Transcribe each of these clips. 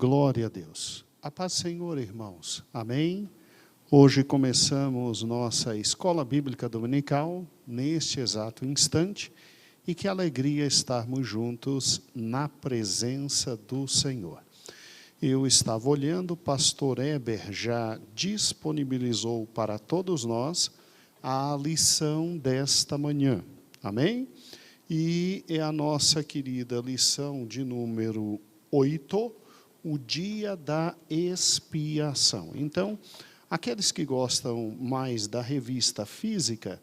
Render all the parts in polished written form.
Glória a Deus. A paz do Senhor, irmãos. Amém? Hoje começamos nossa Escola Bíblica Dominical, neste exato instante, e que alegria estarmos juntos na presença do Senhor. Eu estava olhando, o pastor Eber já disponibilizou para todos nós a lição desta manhã. Amém? E é a nossa querida lição de número 8, o dia da expiação. Então, aqueles que gostam mais da revista física,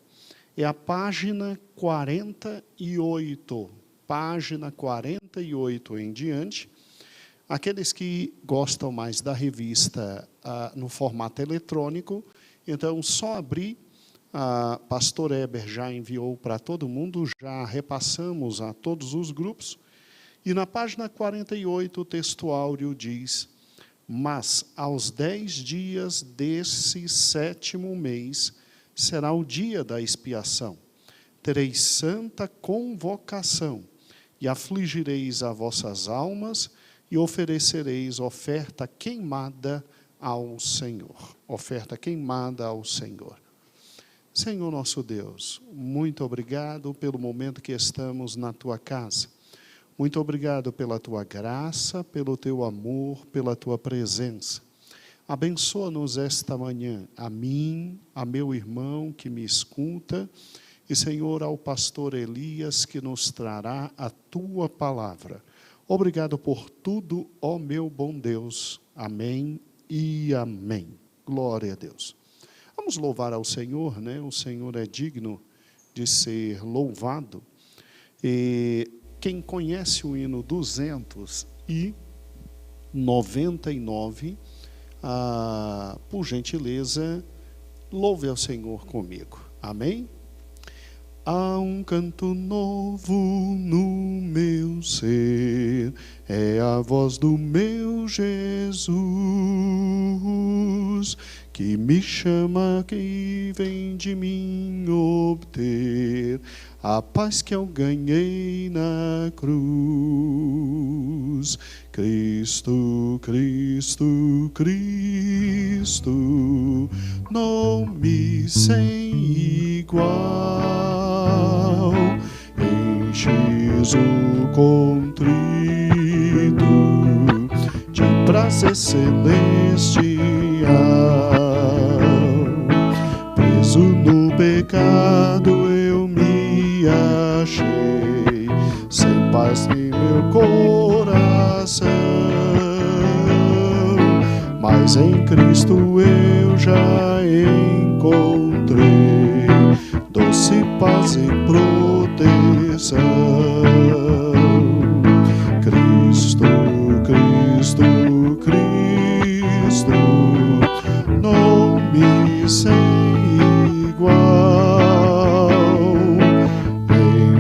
é a página 48, página 48 em diante. Aqueles que gostam mais da revista no formato eletrônico, então só abrir, pastor Eber já enviou para todo mundo, já repassamos a todos os grupos, e na página 48 o texto áureo diz: mas aos 10 dias desse 7º mês será o dia da expiação. Tereis santa convocação, e afligireis as vossas almas, e oferecereis oferta queimada ao Senhor. Oferta queimada ao Senhor. Senhor nosso Deus, muito obrigado pelo momento que estamos na Tua casa. Muito obrigado pela Tua graça, pelo Teu amor, pela Tua presença. Abençoa-nos esta manhã, a mim, a meu irmão que me escuta, e, Senhor, ao pastor Elias, que nos trará a Tua palavra. Obrigado por tudo, ó meu bom Deus. Amém e amém. Glória a Deus. Vamos louvar ao Senhor, né? O Senhor é digno de ser louvado. E quem conhece o hino 299, por gentileza, louve ao Senhor comigo. Amém? Há um canto novo no meu ser, é a voz do meu Jesus, que me chama, que vem de mim obter a paz que eu ganhei na cruz. Cristo, Cristo, Cristo, nome sem igual, enches o contrito de prazer celestial. Preso no pecado eu me achei, sem paz em meu coração, mas em Cristo eu já encontrei doce paz e proteção. Cristo, Cristo, Cristo, nome sem igual,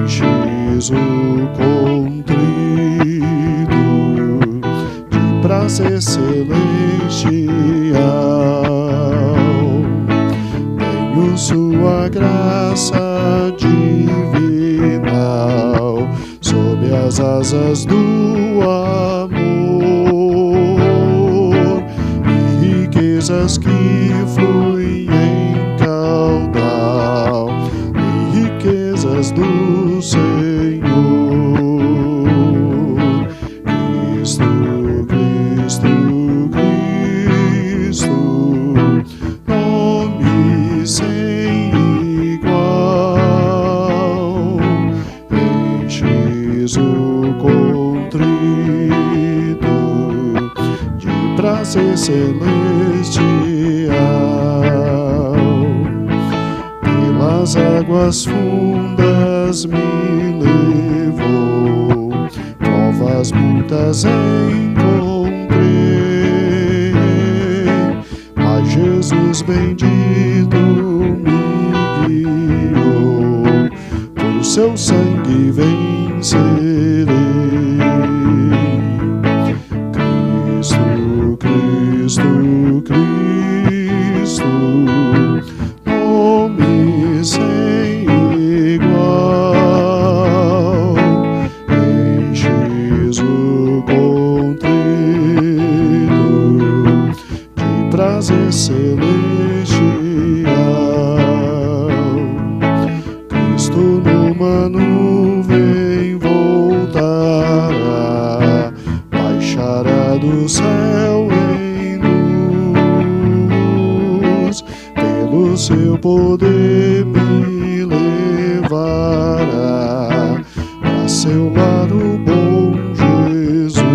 enches o contrito de prazer celestial. Tenho sua graça divinal, sob as asas do amor, e riquezas que fluem em caudal, e riquezas do Senhor. Cristo, Cristo, Cristo, nome sem igual, enches o contrito de prazer celestial. Pelas águas fundas me levou, provas muitas encontrei, mas Jesus bendito me guiou, por seu sangue vencerei. Cristo, Cristo, Cristo, nome sem igual, enches o contrito prazer celestial. Cristo numa nuvem voltará, baixará do céu em luz, pelo seu poder me levará a seu lado bom Jesus.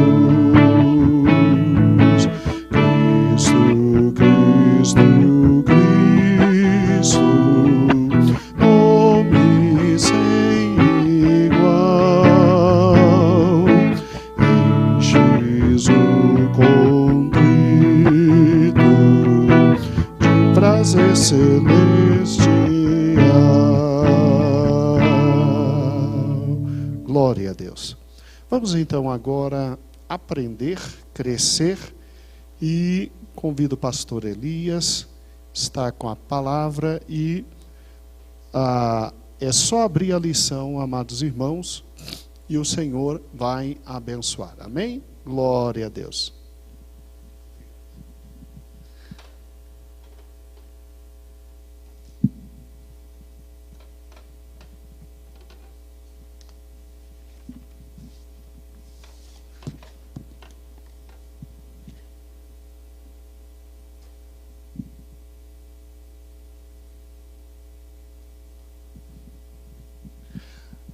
Cristo, Cristo, Cristo, nome sem igual, enches o contrito de prazer celestial. Glória a Deus. Vamos então agora aprender, crescer, e convido o pastor Elias, está com a palavra, e é só abrir a lição, amados irmãos, e o Senhor vai abençoar. Amém? Glória a Deus.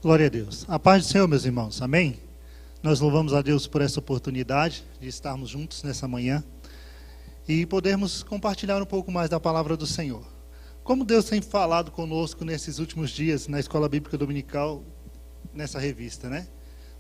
Glória a Deus. A paz do Senhor, meus irmãos. Amém? Nós louvamos a Deus por essa oportunidade de estarmos juntos nessa manhã e podermos compartilhar um pouco mais da palavra do Senhor. Como Deus tem falado conosco nesses últimos dias na Escola Bíblica Dominical, nessa revista, né?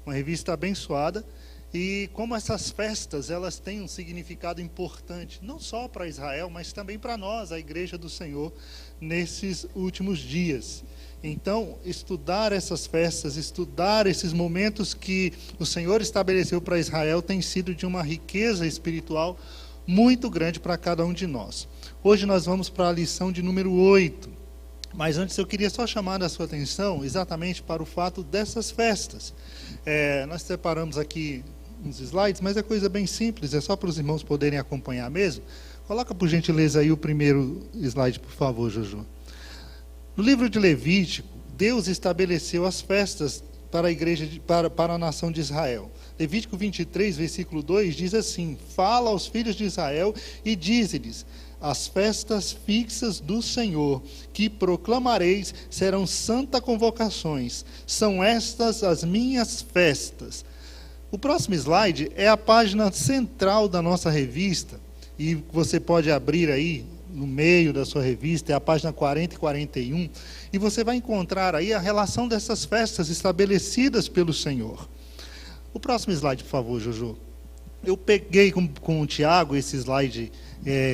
Uma revista abençoada, e como essas festas, elas têm um significado importante, não só para Israel, mas também para nós, a Igreja do Senhor, nesses últimos dias. Então, estudar essas festas, estudar esses momentos que o Senhor estabeleceu para Israel tem sido de uma riqueza espiritual muito grande para cada um de nós. Hoje nós vamos para a lição de número 8. Mas antes eu queria só chamar a sua atenção exatamente para o fato dessas festas. Nós separamos aqui uns slides, mas é coisa bem simples, é só para os irmãos poderem acompanhar mesmo. Coloca por gentileza aí o primeiro slide, por favor, Jojo. No livro de Levítico, Deus estabeleceu as festas para a igreja, para a nação de Israel. Levítico 23, versículo 2, diz assim: fala aos filhos de Israel e dize-lhes: as festas fixas do Senhor, que proclamareis, serão santas convocações. São estas as minhas festas. O próximo slide é a página central da nossa revista, e você pode abrir aí, no meio da sua revista, é a página 40 e 41, e você vai encontrar aí a relação dessas festas estabelecidas pelo Senhor. O próximo slide, por favor, Jojo. Eu peguei com o Tiago esse slide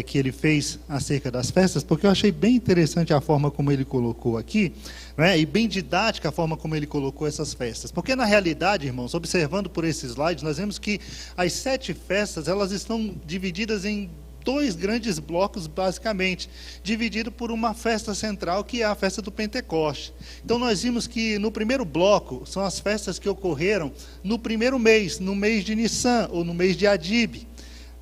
que ele fez acerca das festas, porque eu achei bem interessante a forma como ele colocou aqui, né, e bem didática a forma como ele colocou essas festas. Porque, na realidade, irmãos, observando por esse slide, nós vemos que as 7 festas, elas estão divididas em 2 grandes blocos, basicamente, dividido por uma festa central, que é a festa do Pentecoste. Então, nós vimos que no primeiro bloco, são as festas que ocorreram no primeiro mês, no mês de Nissan, ou no mês de Adib.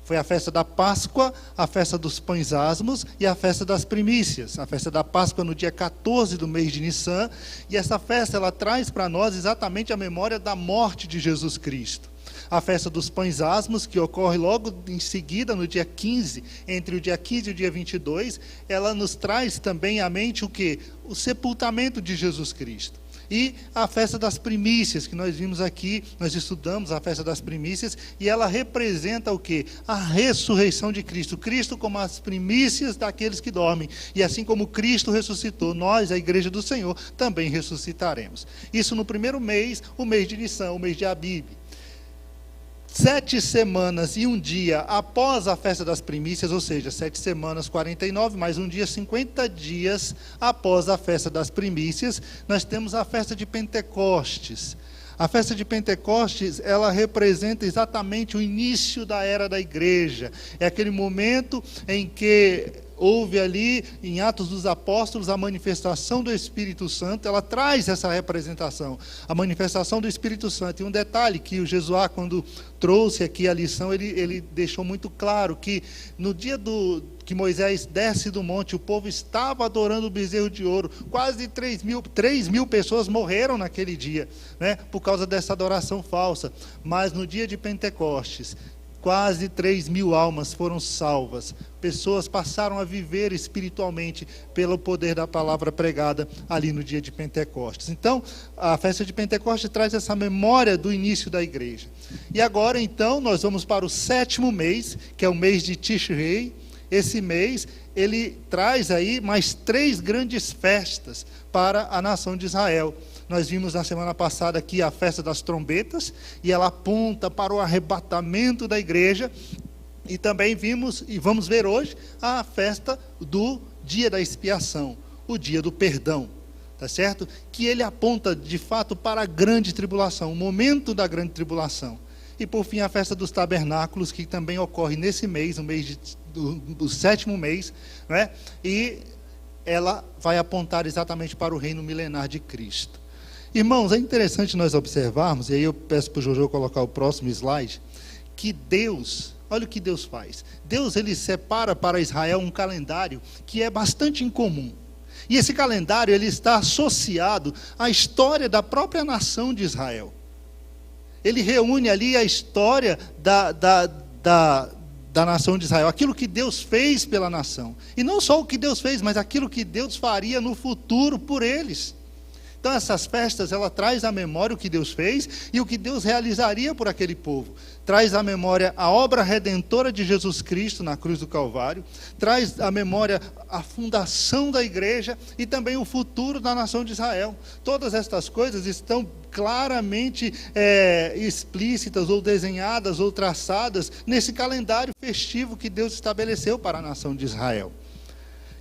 Foi a festa da Páscoa, a festa dos pães asmos e a festa das primícias. A festa da Páscoa no dia 14 do mês de Nissan, e essa festa ela traz para nós exatamente a memória da morte de Jesus Cristo. A festa dos pães asmos, que ocorre logo em seguida, no dia 15, entre o dia 15 e o dia 22, ela nos traz também à mente o quê? O sepultamento de Jesus Cristo. E a festa das primícias, que nós vimos aqui, nós estudamos a festa das primícias, e ela representa o quê? A ressurreição de Cristo. Cristo como as primícias daqueles que dormem. E assim como Cristo ressuscitou, nós, a Igreja do Senhor, também ressuscitaremos. Isso no primeiro mês, o mês de Nissan, o mês de Abib. 7 semanas e um dia após a festa das primícias, ou seja, 7 semanas, 49, mais um dia, 50 dias após a festa das primícias, nós temos a festa de Pentecostes. A festa de Pentecostes, ela representa exatamente o início da era da igreja. É aquele momento em que houve ali em Atos dos Apóstolos a manifestação do Espírito Santo, ela traz essa representação, a manifestação do Espírito Santo. E um detalhe que o Jesuá, quando trouxe aqui a lição, ele deixou muito claro que no dia que Moisés desce do monte, o povo estava adorando o bezerro de ouro, quase 3 mil pessoas morreram naquele dia, né, por causa dessa adoração falsa. Mas no dia de Pentecostes, quase 3 mil almas foram salvas. Pessoas passaram a viver espiritualmente pelo poder da palavra pregada ali no dia de Pentecostes. Então, a festa de Pentecostes traz essa memória do início da igreja. E agora, então, nós vamos para o 7º mês, que é o mês de Tishrei. Esse mês, ele traz aí mais 3 grandes festas para a nação de Israel. Nós vimos na semana passada aqui a festa das trombetas, e ela aponta para o arrebatamento da igreja. E também vimos, e vamos ver hoje, a festa do dia da expiação, o dia do perdão, tá certo? Que ele aponta de fato para a grande tribulação, o momento da grande tribulação. E por fim a festa dos tabernáculos, que também ocorre nesse mês, o mês do 7º mês, né? E ela vai apontar exatamente para o reino milenar de Cristo. Irmãos, é interessante nós observarmos, e aí eu peço para o Jojo colocar o próximo slide, que Deus, olha o que Deus faz. Deus, ele separa para Israel um calendário que é bastante incomum. E esse calendário, ele está associado à história da própria nação de Israel. Ele reúne ali a história da nação de Israel, aquilo que Deus fez pela nação. E não só o que Deus fez, mas aquilo que Deus faria no futuro por eles. Então essas festas, ela traz à memória o que Deus fez e o que Deus realizaria por aquele povo. Traz à memória a obra redentora de Jesus Cristo na cruz do Calvário, traz à memória a fundação da igreja e também o futuro da nação de Israel. Todas estas coisas estão claramente explícitas ou desenhadas ou traçadas nesse calendário festivo que Deus estabeleceu para a nação de Israel.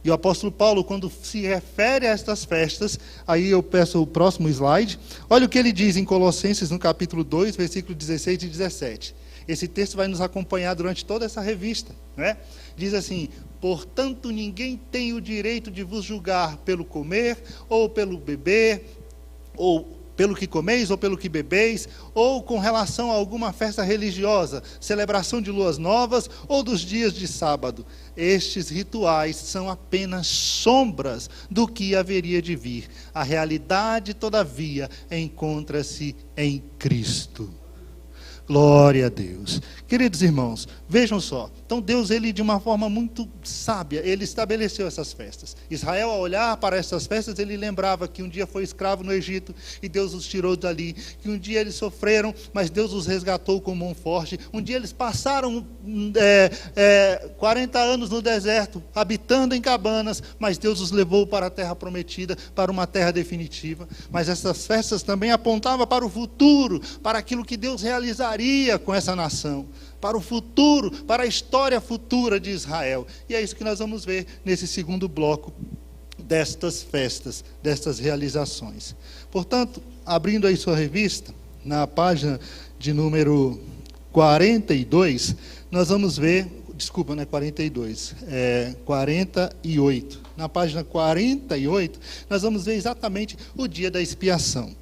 E o apóstolo Paulo, quando se refere a estas festas, aí eu peço o próximo slide, olha o que ele diz em Colossenses, no capítulo 2, versículo 16 e 17. Esse texto vai nos acompanhar durante toda essa revista, né? Diz assim: portanto, ninguém tem o direito de vos julgar pelo comer, ou pelo beber, ou pelo que comeis ou pelo que bebeis, ou com relação a alguma festa religiosa, celebração de luas novas ou dos dias de sábado. Estes rituais são apenas sombras do que haveria de vir. A realidade, todavia, encontra-se em Cristo. Glória a Deus. Queridos irmãos, vejam só. Então Deus, ele de uma forma muito sábia, ele estabeleceu essas festas. Israel, ao olhar para essas festas, ele lembrava que um dia foi escravo no Egito e Deus os tirou dali. Que um dia eles sofreram, mas Deus os resgatou com mão forte. Um dia eles passaram 40 anos no deserto, habitando em cabanas, mas Deus os levou para a terra prometida, para uma terra definitiva. Mas essas festas também apontavam para o futuro, para aquilo que Deus realizaria com essa nação, para o futuro, para a história futura de Israel. E é isso que nós vamos ver nesse segundo bloco destas festas, destas realizações. Portanto, abrindo aí sua revista, na página de número 42, nós vamos ver, desculpa, não é 42, é 48. Na página 48, nós vamos ver exatamente o dia da expiação.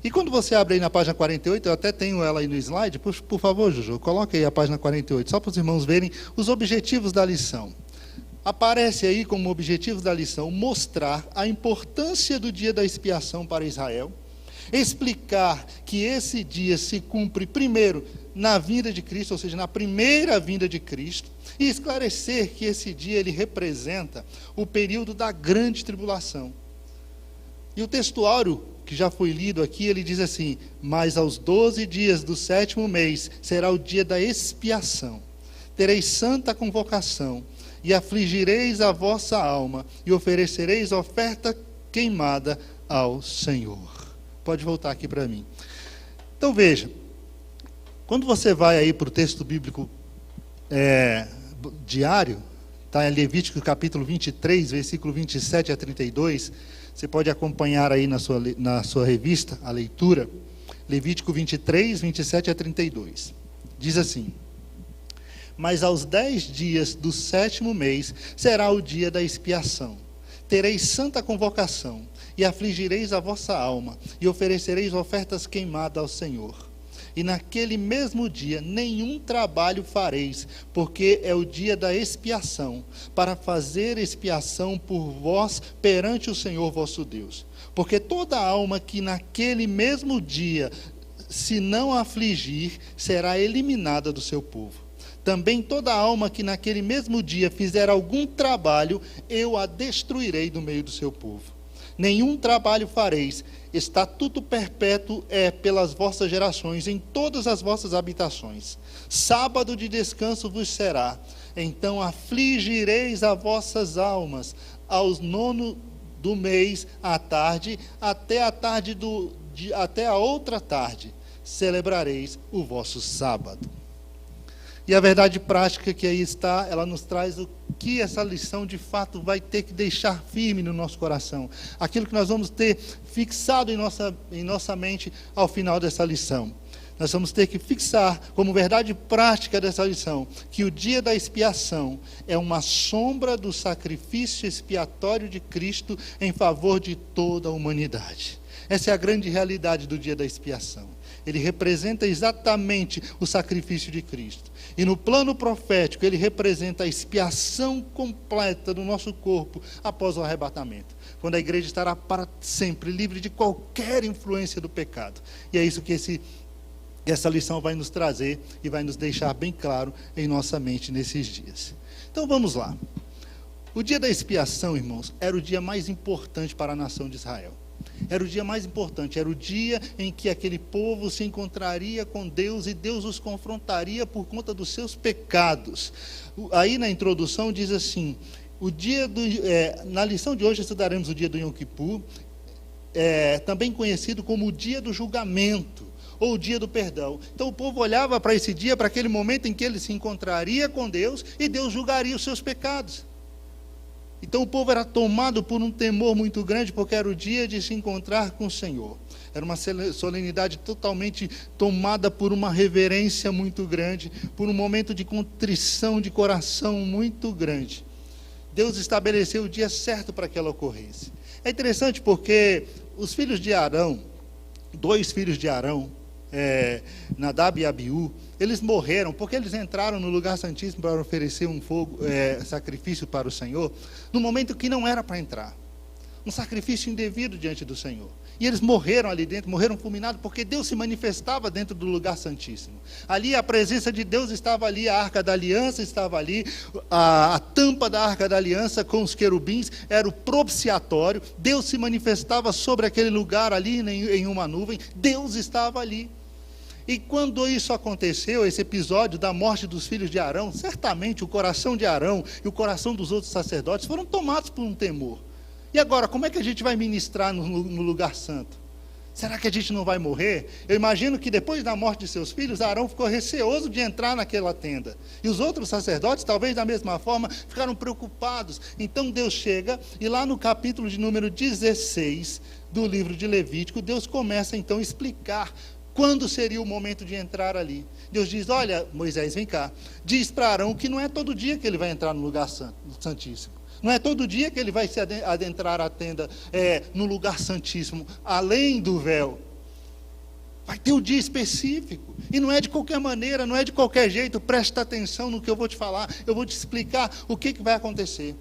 E quando você abre aí na página 48, eu até tenho ela aí no slide, por favor, Jojo, coloque aí a página 48, só para os irmãos verem os objetivos da lição. Aparece aí como objetivos da lição mostrar a importância do dia da expiação para Israel, explicar que esse dia se cumpre primeiro na vinda de Cristo, ou seja, na primeira vinda de Cristo, e esclarecer que esse dia ele representa o período da grande tribulação. E o textuário que já foi lido aqui, ele diz assim: mas aos 12 dias do 7º mês será o dia da expiação. Tereis santa convocação, e afligireis a vossa alma, e oferecereis oferta queimada ao Senhor. Pode voltar aqui para mim. Então veja, quando você vai aí para o texto bíblico diário, está em Levítico capítulo 23, versículo 27 a 32, você pode acompanhar aí na sua revista a leitura, Levítico 23, 27 a 32. Diz assim: Mas aos 10 dias do 7º mês será o dia da expiação. Tereis santa convocação, e afligireis a vossa alma, e oferecereis ofertas queimadas ao Senhor. E naquele mesmo dia nenhum trabalho fareis, porque é o dia da expiação, para fazer expiação por vós perante o Senhor vosso Deus. Porque toda alma que naquele mesmo dia se não afligir, será eliminada do seu povo. Também toda alma que naquele mesmo dia fizer algum trabalho, eu a destruirei do meio do seu povo. Nenhum trabalho fareis, estatuto perpétuo é pelas vossas gerações, em todas as vossas habitações. Sábado de descanso vos será. Então afligireis as vossas almas aos 9 do mês à tarde, até a outra tarde, celebrareis o vosso sábado. E a verdade prática que aí está, ela nos traz o que essa lição de fato vai ter que deixar firme no nosso coração. Aquilo que nós vamos ter fixado em nossa mente ao final dessa lição. Nós vamos ter que fixar como verdade prática dessa lição, que o dia da expiação é uma sombra do sacrifício expiatório de Cristo em favor de toda a humanidade. Essa é a grande realidade do dia da expiação. Ele representa exatamente o sacrifício de Cristo. E no plano profético, ele representa a expiação completa do nosso corpo após o arrebatamento. Quando a igreja estará para sempre livre de qualquer influência do pecado. E é isso que essa lição vai nos trazer e vai nos deixar bem claro em nossa mente nesses dias. Então vamos lá. O dia da expiação, irmãos, era o dia mais importante para a nação de Israel. Era o dia mais importante, era o dia em que aquele povo se encontraria com Deus e Deus os confrontaria por conta dos seus pecados. Aí na introdução diz assim, na lição de hoje estudaremos o dia do Yom Kippur, também conhecido como o dia do julgamento, ou o dia do perdão. Então o povo olhava para esse dia, para aquele momento em que ele se encontraria com Deus e Deus julgaria os seus pecados. Então o povo era tomado por um temor muito grande, porque era o dia de se encontrar com o Senhor. Era uma solenidade totalmente tomada por uma reverência muito grande, por um momento de contrição de coração muito grande. Deus estabeleceu o dia certo para que ela ocorresse. É interessante porque os filhos de Arão, 2 filhos de Arão, Nadab e Abiú, eles morreram porque eles entraram no lugar santíssimo para oferecer um sacrifício para o Senhor, no momento que não era para entrar, um sacrifício indevido diante do Senhor, e eles morreram ali dentro, morreram fulminados, porque Deus se manifestava dentro do lugar santíssimo. Ali a presença de Deus estava ali, a arca da aliança estava ali, a tampa da arca da aliança com os querubins era o propiciatório. Deus se manifestava sobre aquele lugar ali em uma nuvem. Deus estava ali. E quando isso aconteceu, esse episódio da morte dos filhos de Arão, certamente o coração de Arão e o coração dos outros sacerdotes foram tomados por um temor. E agora, como é que a gente vai ministrar no lugar santo? Será que a gente não vai morrer? Eu imagino que depois da morte de seus filhos, Arão ficou receoso de entrar naquela tenda. E os outros sacerdotes, talvez da mesma forma, ficaram preocupados. Então Deus chega, e lá no capítulo de número 16 do livro de Levítico, Deus começa então a explicar quando seria o momento de entrar ali. Deus diz, olha, Moisés, vem cá. Diz para Arão que não é todo dia que ele vai entrar no lugar santíssimo. Não é todo dia que ele vai se adentrar a tenda no lugar santíssimo, além do véu. Vai ter um dia específico. E não é de qualquer maneira, não é de qualquer jeito. Presta atenção no que eu vou te falar. Eu vou te explicar o que vai acontecer.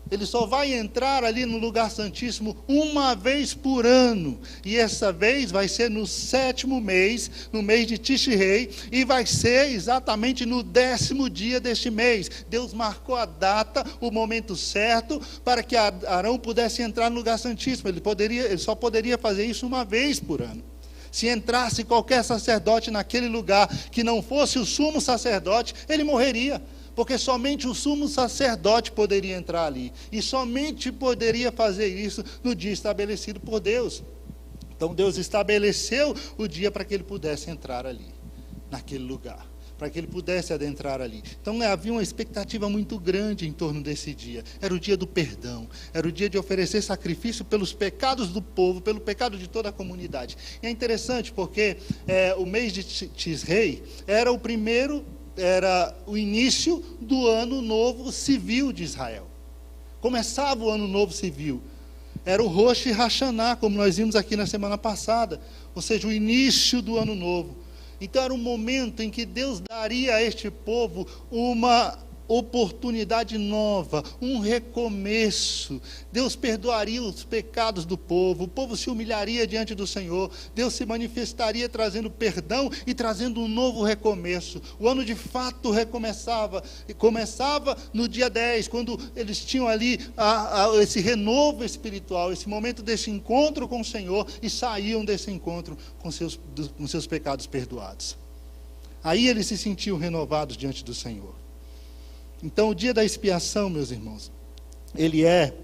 Ele só vai entrar ali no lugar santíssimo uma vez por ano. E essa vez vai ser no 7º mês, no mês de Tishrei, e vai ser exatamente no 10º dia deste mês. Deus marcou a data, o momento certo, para que Arão pudesse entrar no lugar santíssimo. Ele só poderia fazer isso uma vez por ano. Se entrasse qualquer sacerdote naquele lugar que não fosse o sumo sacerdote, ele morreria. Porque somente o sumo sacerdote poderia entrar ali. E somente poderia fazer isso no dia estabelecido por Deus. Então Deus estabeleceu o dia para que ele pudesse entrar ali, naquele lugar. Para que ele pudesse adentrar ali. Então havia uma expectativa muito grande em torno desse dia. Era o dia do perdão. Era o dia de oferecer sacrifício pelos pecados do povo, pelo pecado de toda a comunidade. E é interessante porque o mês de Tishrei era o primeiro era o início do ano novo civil de Israel. Começava o ano novo civil. Era o Rosh Hashanah, como nós vimos aqui na semana passada. Ou seja, o início do ano novo. Então era um momento em que Deus daria a este povo uma oportunidade nova, um recomeço. Deus perdoaria os pecados do povo, o povo se humilharia diante do Senhor, Deus se manifestaria trazendo perdão e trazendo um novo recomeço. O ano de fato recomeçava, e começava no dia 10, quando eles tinham ali esse renovo espiritual, esse momento desse encontro com o Senhor, e saíam desse encontro com seus pecados perdoados. Aí eles se sentiam renovados diante do Senhor. Então, o dia da expiação, meus irmãos, ele é,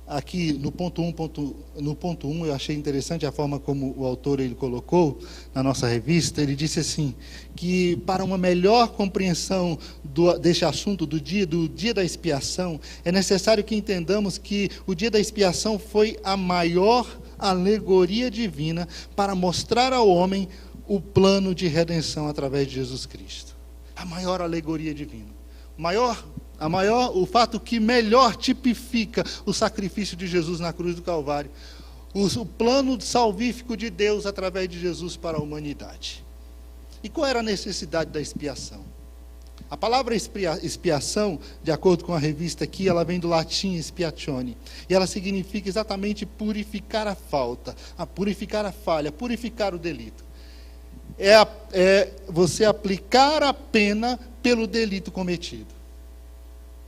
aqui no ponto 1, eu achei interessante a forma como o autor ele colocou na nossa revista. Ele disse assim, que para uma melhor compreensão deste assunto do dia da expiação, é necessário que entendamos que o dia da expiação foi a maior alegoria divina para mostrar ao homem o plano de redenção através de Jesus Cristo. A maior alegoria divina. O fato que melhor tipifica o sacrifício de Jesus na cruz do Calvário, o plano salvífico de Deus através de Jesus para a humanidade. E qual era a necessidade da expiação? A palavra expiação, de acordo com a revista aqui, ela vem do latim expiatione, e ela significa exatamente purificar a purificar a falha, purificar o delito. É você aplicar a pena pelo delito cometido.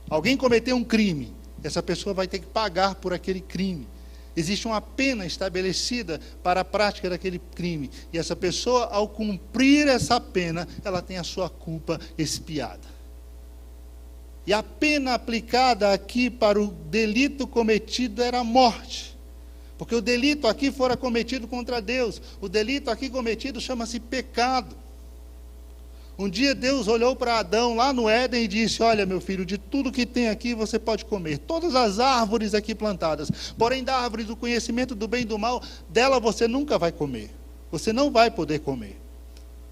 Alguém cometeu um crime, essa pessoa vai ter que pagar por aquele crime. Existe uma pena estabelecida para a prática daquele crime, e essa pessoa, ao cumprir essa pena, ela tem a sua culpa expiada. E a pena aplicada aqui para o delito cometido era a morte. Porque o delito aqui fora cometido contra Deus. O delito aqui cometido chama-se pecado. Um dia Deus olhou para Adão lá no Éden e disse: olha, meu filho, de tudo que tem aqui você pode comer. Todas as árvores aqui plantadas. Porém, da árvore do conhecimento do bem e do mal, dela você nunca vai comer. Você não vai poder comer.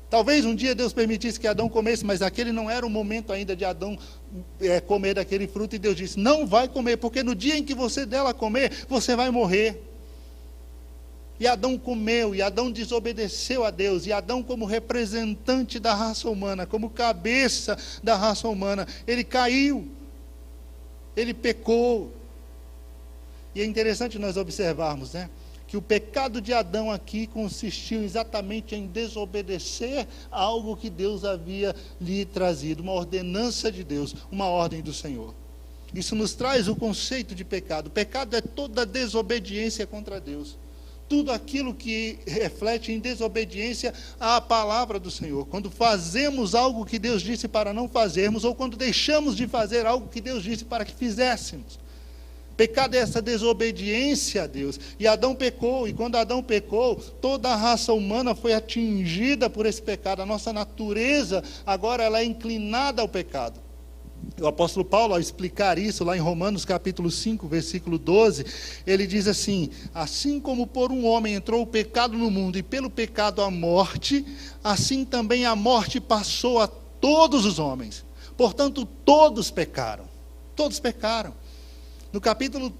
Talvez um dia Deus permitisse que Adão comesse, mas aquele não era o momento ainda de Adão comer daquele fruto. E Deus disse: não vai comer, porque no dia em que você dela comer, você vai morrer. E Adão comeu, e Adão desobedeceu a Deus, e Adão, como representante da raça humana, como cabeça da raça humana, ele caiu, ele pecou. E é interessante nós observarmos, que o pecado de Adão aqui consistiu exatamente em desobedecer a algo que Deus havia lhe trazido, uma ordenança de Deus, uma ordem do Senhor. Isso nos traz o conceito de pecado. Pecado é toda desobediência contra Deus. Tudo aquilo que reflete em desobediência à palavra do Senhor. Quando fazemos algo que Deus disse para não fazermos, ou quando deixamos de fazer algo que Deus disse para que fizéssemos. Pecado é essa desobediência a Deus. E Adão pecou, e quando Adão pecou, toda a raça humana foi atingida por esse pecado. A nossa natureza agora ela é inclinada ao pecado. O apóstolo Paulo, ao explicar isso, lá em Romanos capítulo 5, versículo 12, ele diz assim: assim como por um homem entrou o pecado no mundo, e pelo pecado a morte, assim também a morte passou a todos os homens. Portanto, todos pecaram. Todos pecaram. No capítulo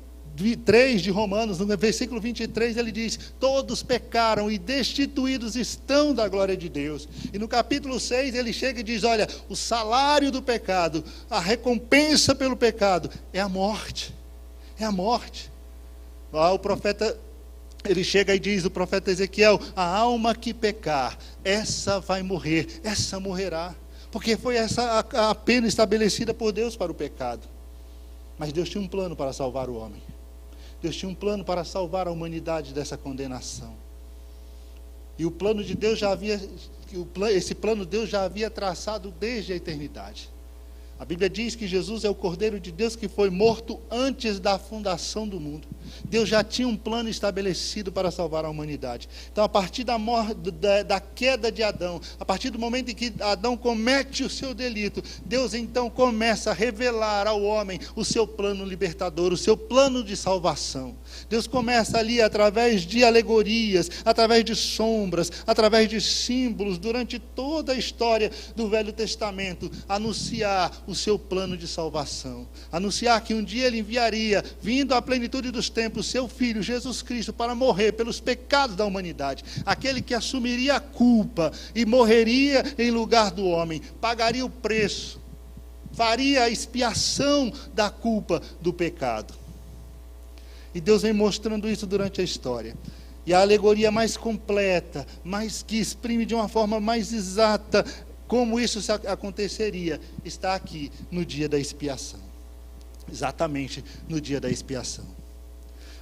3 de Romanos, no versículo 23, ele diz: todos pecaram e destituídos estão da glória de Deus. E no capítulo 6 ele chega e diz: olha, o salário do pecado, a recompensa pelo pecado é a morte. É a morte. O profeta, ele chega e diz, o profeta Ezequiel: a alma que pecar, essa vai morrer, essa morrerá. Porque foi essa a pena estabelecida por Deus para o pecado. Mas Deus tinha um plano para salvar o homem. Deus tinha um plano para salvar a humanidade dessa condenação. E o plano de Deus esse plano Deus já havia traçado desde a eternidade. A Bíblia diz que Jesus é o Cordeiro de Deus que foi morto antes da fundação do mundo. Deus já tinha um plano estabelecido para salvar a humanidade. Então, a partir da queda de Adão, a partir do momento em que Adão comete o seu delito, Deus então começa a revelar ao homem o seu plano libertador, o seu plano de salvação. Deus começa ali, através de alegorias, através de sombras, através de símbolos, durante toda a história do Velho Testamento, anunciar o seu plano de salvação. Anunciar que um dia ele enviaria, vindo à plenitude dos tempos, seu Filho, Jesus Cristo, para morrer pelos pecados da humanidade. Aquele que assumiria a culpa e morreria em lugar do homem, pagaria o preço, faria a expiação da culpa do pecado. E Deus vem mostrando isso durante a história. E a alegoria mais completa, mais que exprime de uma forma mais exata como isso aconteceria, está aqui no dia da expiação. Exatamente no dia da expiação.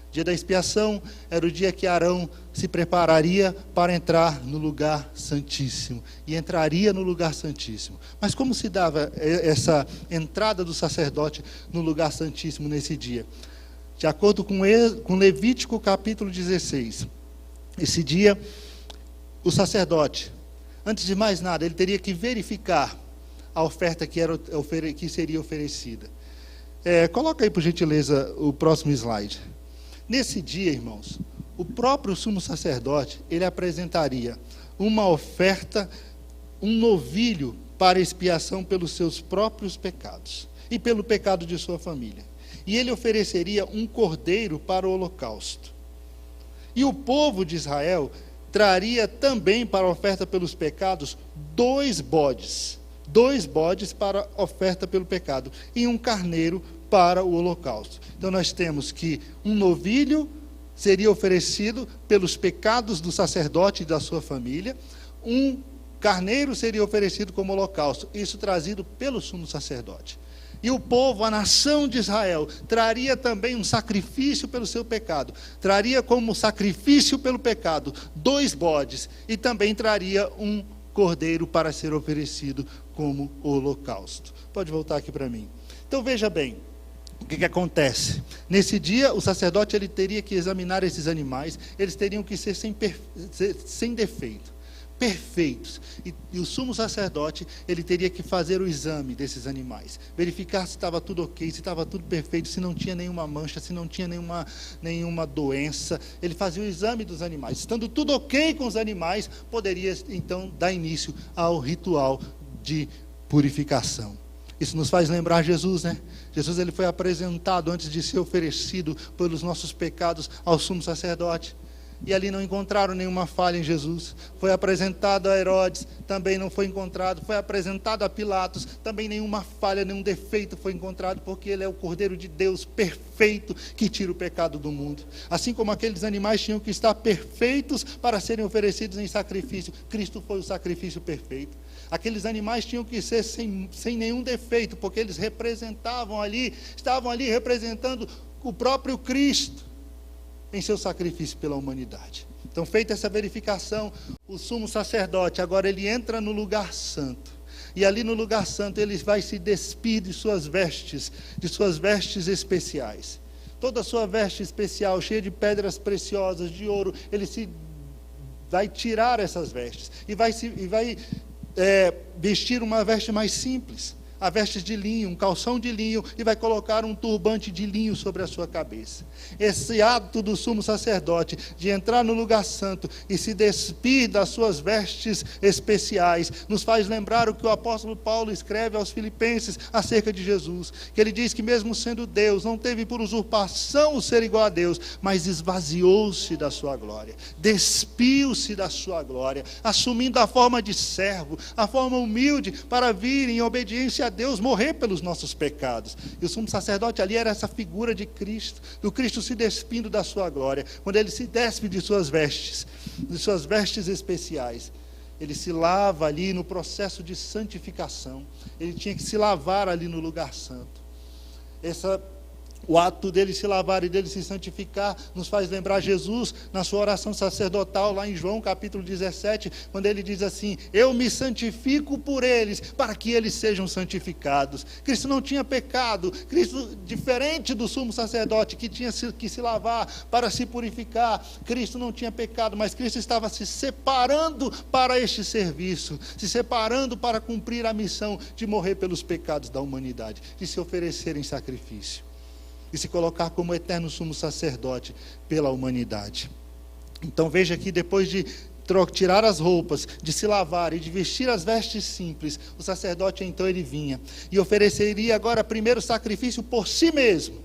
O dia da expiação era o dia que Arão se prepararia para entrar no lugar santíssimo. E entraria no lugar santíssimo. Mas como se dava essa entrada do sacerdote no lugar santíssimo nesse dia? De acordo com Levítico capítulo 16, esse dia, o sacerdote, antes de mais nada, ele teria que verificar a oferta que seria oferecida. Coloca aí, por gentileza, o próximo slide. Nesse dia, irmãos, o próprio sumo sacerdote, ele apresentaria uma oferta, um novilho para expiação pelos seus próprios pecados e pelo pecado de sua família. E ele ofereceria um cordeiro para o holocausto. E o povo de Israel traria também para a oferta pelos pecados 2 bodes para a oferta pelo pecado, e um carneiro para o holocausto. Então nós temos que um novilho seria oferecido pelos pecados do sacerdote e da sua família, um carneiro seria oferecido como holocausto, isso trazido pelo sumo sacerdote. E o povo, a nação de Israel, traria também um sacrifício pelo seu pecado. Traria como sacrifício pelo pecado 2 bodes. E também traria um cordeiro para ser oferecido como holocausto. Pode voltar aqui para mim. Então veja bem, o que acontece? Nesse dia, o sacerdote ele teria que examinar esses animais. Eles teriam que ser sem defeito. Perfeitos, e o sumo sacerdote, ele teria que fazer o exame desses animais, verificar se estava tudo ok, se estava tudo perfeito, se não tinha nenhuma mancha, se não tinha nenhuma doença. Ele fazia o exame dos animais, estando tudo ok com os animais, poderia então dar início ao ritual de purificação. Isso nos faz lembrar Jesus, né? Jesus ele foi apresentado antes de ser oferecido pelos nossos pecados ao sumo sacerdote. E ali não encontraram nenhuma falha em Jesus. Foi apresentado a Herodes, também não foi encontrado. Foi apresentado a Pilatos, também nenhuma falha, nenhum defeito foi encontrado, porque ele é o Cordeiro de Deus perfeito que tira o pecado do mundo. Assim como aqueles animais tinham que estar perfeitos para serem oferecidos em sacrifício, Cristo foi o sacrifício perfeito. Aqueles animais tinham que ser sem nenhum defeito, porque eles estavam ali representando o próprio Cristo em seu sacrifício pela humanidade. Então, feita essa verificação, o sumo sacerdote, agora ele entra no lugar santo. E ali no lugar santo, ele vai se despir de suas vestes especiais. Toda a sua veste especial, cheia de pedras preciosas, de ouro, ele vai tirar essas vestes. E vai vestir uma veste mais simples. A veste de linho, um calção de linho, e vai colocar um turbante de linho sobre a sua cabeça. Esse ato do sumo sacerdote, de entrar no lugar santo e se despir das suas vestes especiais, nos faz lembrar o que o apóstolo Paulo escreve aos Filipenses acerca de Jesus, que ele diz que mesmo sendo Deus, não teve por usurpação o ser igual a Deus, mas esvaziou-se da sua glória, despiu-se da sua glória, assumindo a forma de servo, a forma humilde, para vir em obediência a Deus, morrer pelos nossos pecados. E o sumo sacerdote ali era essa figura de Cristo, do Cristo se despindo da sua glória. Quando ele se despe de suas vestes especiais, ele se lava ali no processo de santificação. Ele tinha que se lavar ali no lugar santo. O ato dele se lavar e dele se santificar nos faz lembrar Jesus na sua oração sacerdotal, lá em João capítulo 17, quando ele diz assim: eu me santifico por eles, para que eles sejam santificados. Cristo não tinha pecado. Cristo, diferente do sumo sacerdote que tinha que se lavar para se purificar, Cristo não tinha pecado, mas Cristo estava se separando para este serviço, se separando para cumprir a missão de morrer pelos pecados da humanidade, de se oferecer em sacrifício e se colocar como eterno sumo sacerdote pela humanidade. Então veja que depois de tirar as roupas, de se lavar e de vestir as vestes simples, o sacerdote então ele vinha e ofereceria agora primeiro sacrifício por si mesmo,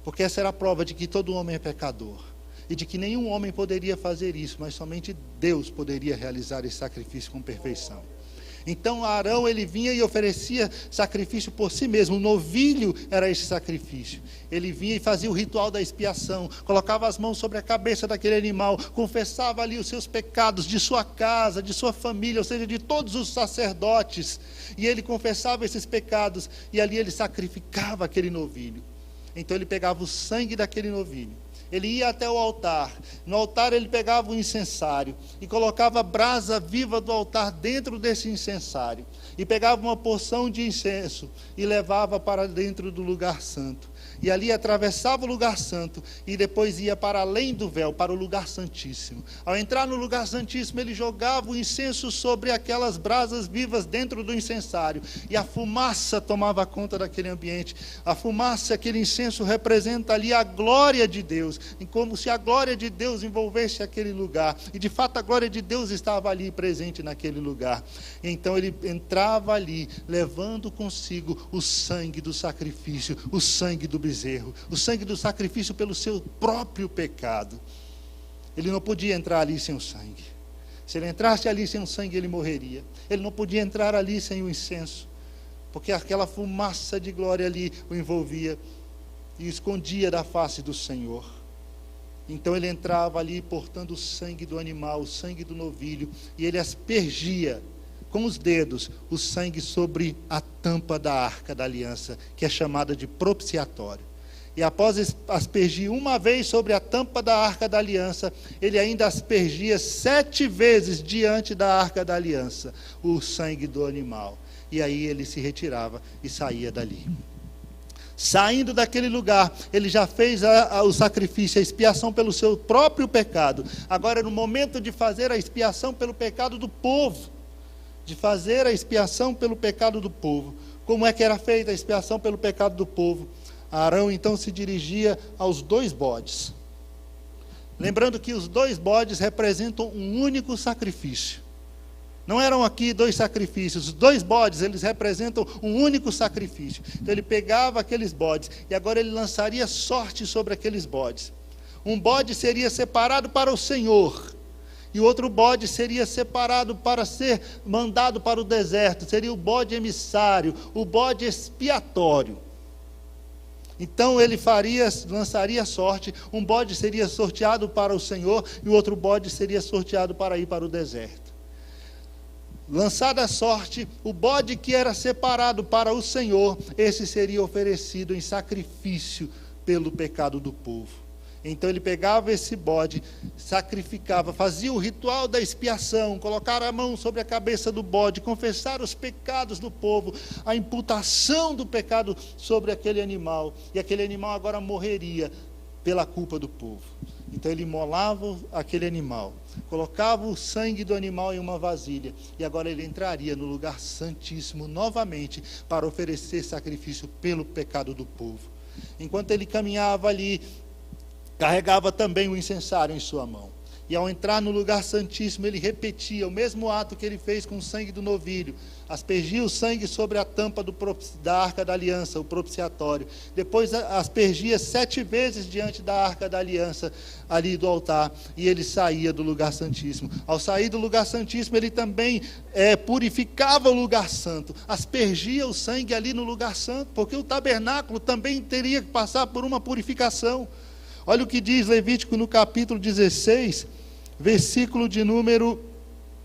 porque essa era a prova de que todo homem é pecador e de que nenhum homem poderia fazer isso, mas somente Deus poderia realizar esse sacrifício com perfeição. Então Arão ele vinha e oferecia sacrifício por si mesmo. O novilho era esse sacrifício. Ele vinha e fazia o ritual da expiação, colocava as mãos sobre a cabeça daquele animal, confessava ali os seus pecados de sua casa, de sua família, ou seja, de todos os sacerdotes, e ele confessava esses pecados, e ali ele sacrificava aquele novilho. Então ele pegava o sangue daquele novilho, ele ia até o altar, no altar ele pegava o incensário e colocava a brasa viva do altar dentro desse incensário, e pegava uma porção de incenso e levava para dentro do lugar santo, e ali atravessava o lugar santo e depois ia para além do véu, para o lugar santíssimo. Ao entrar no lugar santíssimo, ele jogava o incenso sobre aquelas brasas vivas dentro do incensário, e a fumaça tomava conta daquele ambiente. A fumaça, aquele incenso representa ali a glória de Deus, como se a glória de Deus envolvesse aquele lugar, e de fato a glória de Deus estava ali presente naquele lugar. Então ele entrava ali, levando consigo o sangue do sacrifício, o sangue do bezerro, o sangue do sacrifício pelo seu próprio pecado. Ele não podia entrar ali sem o sangue. Se ele entrasse ali sem o sangue, ele morreria. Ele não podia entrar ali sem o incenso, porque aquela fumaça de glória ali o envolvia e o escondia da face do Senhor. Então ele entrava ali portando o sangue do animal, o sangue do novilho, e ele aspergia com os dedos o sangue sobre a tampa da arca da aliança, que é chamada de propiciatório. E após aspergir uma vez sobre a tampa da arca da aliança, ele ainda aspergia 7 vezes diante da arca da aliança o sangue do animal. E aí ele se retirava e saía dali. Saindo daquele lugar, ele já fez o sacrifício, a expiação pelo seu próprio pecado. Agora era o momento de fazer a expiação pelo pecado do povo. De fazer a expiação pelo pecado do povo. Como é que era feita a expiação pelo pecado do povo? Arão então se dirigia aos 2 bodes. Lembrando que os 2 bodes representam um único sacrifício. Não eram aqui 2 sacrifícios. Os 2 bodes, eles representam um único sacrifício. Então ele pegava aqueles bodes e agora ele lançaria sorte sobre aqueles bodes. Um bode seria separado para o Senhor, e outro bode seria separado para ser mandado para o deserto. Seria o bode emissário, o bode expiatório. Então ele lançaria sorte. Um bode seria sorteado para o Senhor, e o outro bode seria sorteado para ir para o deserto. Lançada a sorte, o bode que era separado para o Senhor, esse seria oferecido em sacrifício pelo pecado do povo. Então ele pegava esse bode, sacrificava, fazia o ritual da expiação, colocar a mão sobre a cabeça do bode, confessar os pecados do povo, a imputação do pecado sobre aquele animal, e aquele animal agora morreria pela culpa do povo. Então ele imolava aquele animal, colocava o sangue do animal em uma vasilha, e agora ele entraria no lugar santíssimo novamente para oferecer sacrifício pelo pecado do povo. Enquanto ele caminhava ali, carregava também o incensário em sua mão. E ao entrar no lugar santíssimo, ele repetia o mesmo ato que ele fez com o sangue do novilho. Aspergia o sangue sobre a tampa da arca da aliança, o propiciatório. Depois aspergia 7 vezes diante da arca da aliança, ali do altar. E ele saía do lugar santíssimo. Ao sair do lugar santíssimo, ele também purificava o lugar santo. Aspergia o sangue ali no lugar santo, porque o tabernáculo também teria que passar por uma purificação. Olha o que diz Levítico no capítulo 16, versículo de número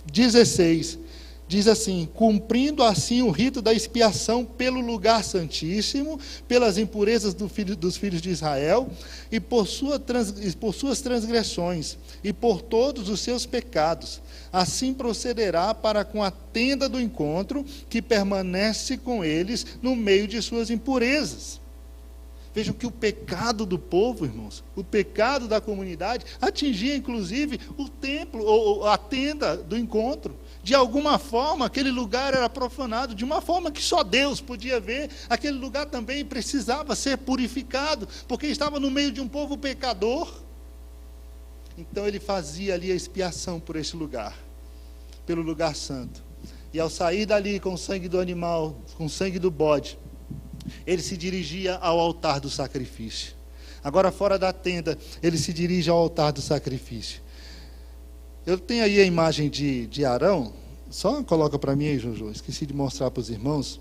16. diz assim: cumprindo assim o rito da expiação pelo lugar santíssimo, pelas impurezas dos filhos de Israel, e por suas transgressões, e por todos os seus pecados. Assim procederá para com a tenda do encontro, que permanece com eles no meio de suas impurezas. Vejam que o pecado do povo, irmãos, o pecado da comunidade, atingia inclusive o templo, ou a tenda do encontro. De alguma forma, aquele lugar era profanado, de uma forma que só Deus podia ver. Aquele lugar também precisava ser purificado, porque estava no meio de um povo pecador. Então ele fazia ali a expiação por esse lugar, pelo lugar santo. E ao sair dali com o sangue do animal, com o sangue do bode, ele se dirigia ao altar do sacrifício. Agora, fora da tenda, ele se dirige ao altar do sacrifício. Eu tenho aí a imagem de Arão. Só coloca para mim aí, Jojo. Esqueci de mostrar para os irmãos.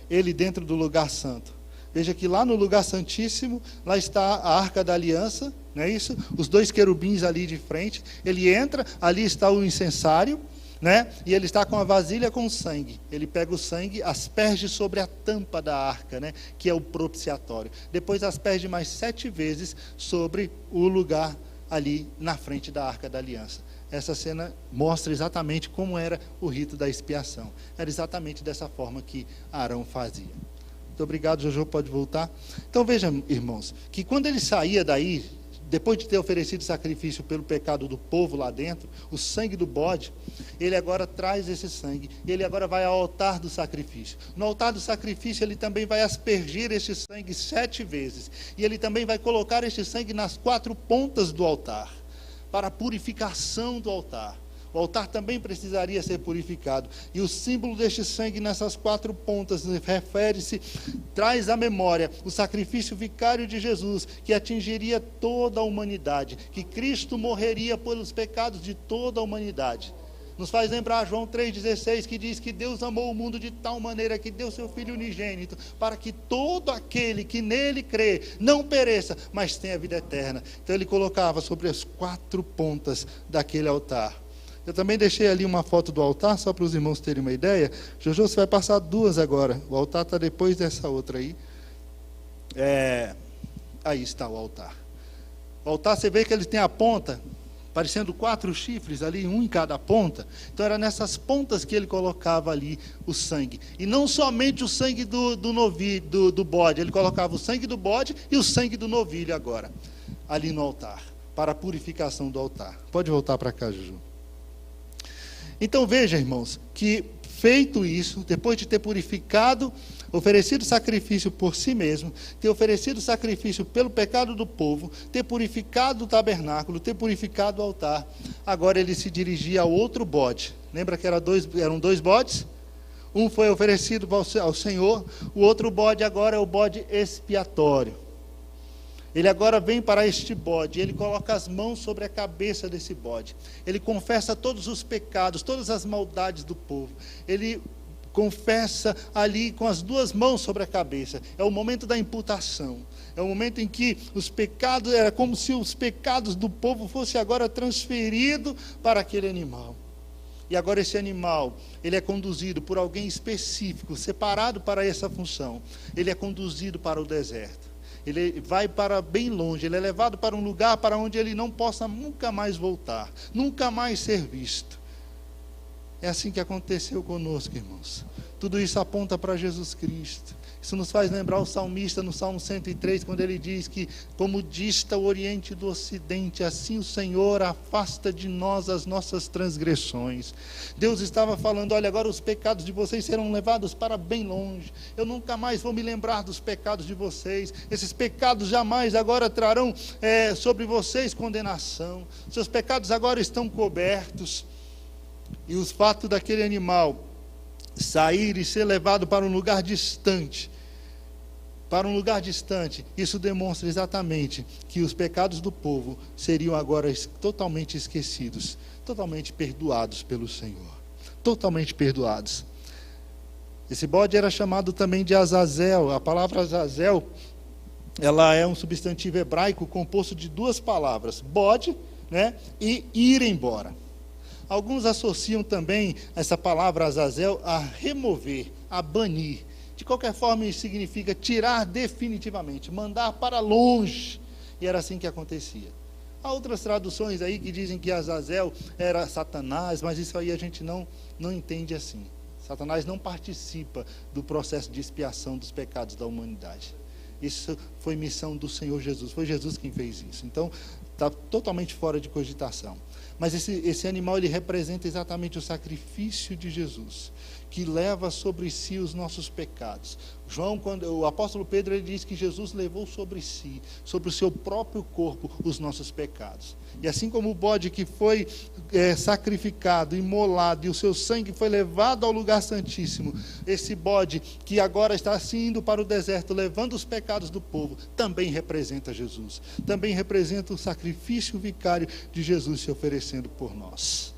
Ele dentro do lugar santo. Veja que lá no lugar santíssimo, lá está a arca da aliança, não é isso? Os 2 querubins ali de frente. Ele entra, ali está o incensário, né? E ele está com a vasilha com sangue. Ele pega o sangue, asperge sobre a tampa da arca, né? Que é o propiciatório. Depois asperge mais 7 vezes sobre o lugar ali na frente da arca da aliança. Essa cena mostra exatamente como era o rito da expiação. Era exatamente dessa forma que Arão fazia. Muito obrigado, Jojo, pode voltar. Então vejam, irmãos, que quando ele saía daí, depois de ter oferecido sacrifício pelo pecado do povo lá dentro, o sangue do bode, ele agora traz esse sangue, ele agora vai ao altar do sacrifício. No altar do sacrifício, ele também vai aspergir este sangue 7 vezes, e ele também vai colocar este sangue nas 4 pontas do altar, para a purificação do altar. O altar também precisaria ser purificado. E o símbolo deste sangue nessas 4 pontas refere-se, traz à memória o sacrifício vicário de Jesus, que atingiria toda a humanidade, que Cristo morreria pelos pecados de toda a humanidade. Nos faz lembrar João 3,16, que diz que Deus amou o mundo de tal maneira que deu seu Filho unigênito, para que todo aquele que nele crê não pereça, mas tenha vida eterna. Então ele colocava sobre as 4 pontas daquele altar. Eu também deixei ali uma foto do altar, só para os irmãos terem uma ideia. Jojo, você vai passar 2 agora. O altar está depois dessa outra aí. Aí está o altar. O altar, você vê que ele tem a ponta, parecendo 4 chifres ali, um em cada ponta. Então era nessas pontas que ele colocava ali o sangue. E não somente o sangue do bode, ele colocava o sangue do bode e o sangue do novilho agora, ali no altar, para a purificação do altar. Pode voltar para cá, Juju. Então veja, irmãos, que feito isso, depois de ter purificado, oferecido sacrifício por si mesmo, ter oferecido sacrifício pelo pecado do povo, ter purificado o tabernáculo, ter purificado o altar, agora ele se dirigia ao outro bode. Lembra que eram 2 bodes? Um foi oferecido ao Senhor, o outro bode agora é o bode expiatório. Ele agora vem para este bode, ele coloca as mãos sobre a cabeça desse bode. Ele confessa todos os pecados, todas as maldades do povo. Ele confessa ali com as 2 mãos sobre a cabeça. É o momento da imputação. É o momento em que os pecados, era como se os pecados do povo fossem agora transferidos para aquele animal. E agora esse animal, ele é conduzido por alguém específico, separado para essa função. Ele é conduzido para o deserto. Ele vai para bem longe, ele é levado para um lugar para onde ele não possa nunca mais voltar, nunca mais ser visto. É assim que aconteceu conosco, irmãos. Tudo isso aponta para Jesus Cristo. Isso nos faz lembrar o salmista no Salmo 103, quando ele diz que, como dista o Oriente do Ocidente, assim o Senhor afasta de nós as nossas transgressões. Deus estava falando, olha, agora os pecados de vocês serão levados para bem longe. Eu nunca mais vou me lembrar dos pecados de vocês. Esses pecados jamais agora trarão sobre vocês condenação. Seus pecados agora estão cobertos. E o fato daquele animal sair e ser levado para um lugar distante, isso demonstra exatamente que os pecados do povo seriam agora totalmente esquecidos, totalmente perdoados pelo Senhor, totalmente perdoados. Esse bode era chamado também de Azazel. A palavra Azazel, ela é um substantivo hebraico composto de 2 palavras, bode, né, e ir embora. Alguns associam também essa palavra Azazel a remover, a banir. De qualquer forma, isso significa tirar definitivamente, mandar para longe. E era assim que acontecia. Há outras traduções aí que dizem que Azazel era Satanás, mas isso aí a gente não entende assim. Satanás não participa do processo de expiação dos pecados da humanidade. Isso foi missão do Senhor Jesus, foi Jesus quem fez isso. Então, está totalmente fora de cogitação. Mas esse animal, ele representa exatamente o sacrifício de Jesus, que leva sobre si os nossos pecados. O apóstolo Pedro, ele diz que Jesus levou sobre si, sobre o seu próprio corpo, os nossos pecados. E assim como o bode que foi sacrificado, imolado, e o seu sangue foi levado ao lugar santíssimo, esse bode que agora está assim indo para o deserto, levando os pecados do povo, também representa Jesus. Também representa o sacrifício vicário de Jesus se oferecendo por nós.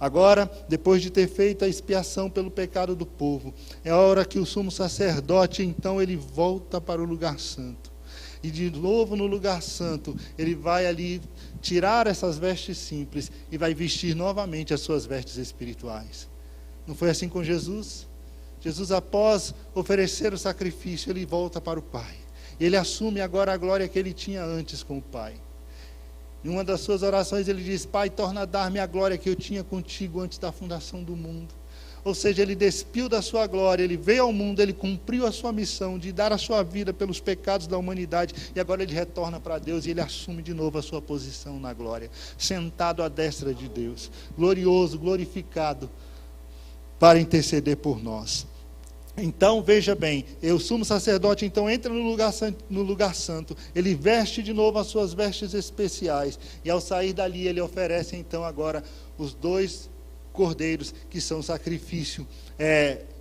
Agora, depois de ter feito a expiação pelo pecado do povo, é a hora que o sumo sacerdote, então, ele volta para o lugar santo. E de novo no lugar santo, ele vai ali tirar essas vestes simples e vai vestir novamente as suas vestes espirituais. Não foi assim com Jesus? Jesus, após oferecer o sacrifício, ele volta para o Pai. Ele assume agora a glória que ele tinha antes com o Pai. Em uma das suas orações ele diz: Pai, torna a dar-me a glória que eu tinha contigo antes da fundação do mundo. Ou seja, ele despiu da sua glória, ele veio ao mundo, ele cumpriu a sua missão de dar a sua vida pelos pecados da humanidade, e agora ele retorna para Deus e ele assume de novo a sua posição na glória, sentado à destra de Deus, glorioso, glorificado, para interceder por nós. Então, veja bem, o sumo sacerdote então entra no lugar santo, ele veste de novo as suas vestes especiais, e ao sair dali ele oferece então agora os 2 cordeiros que são sacrifício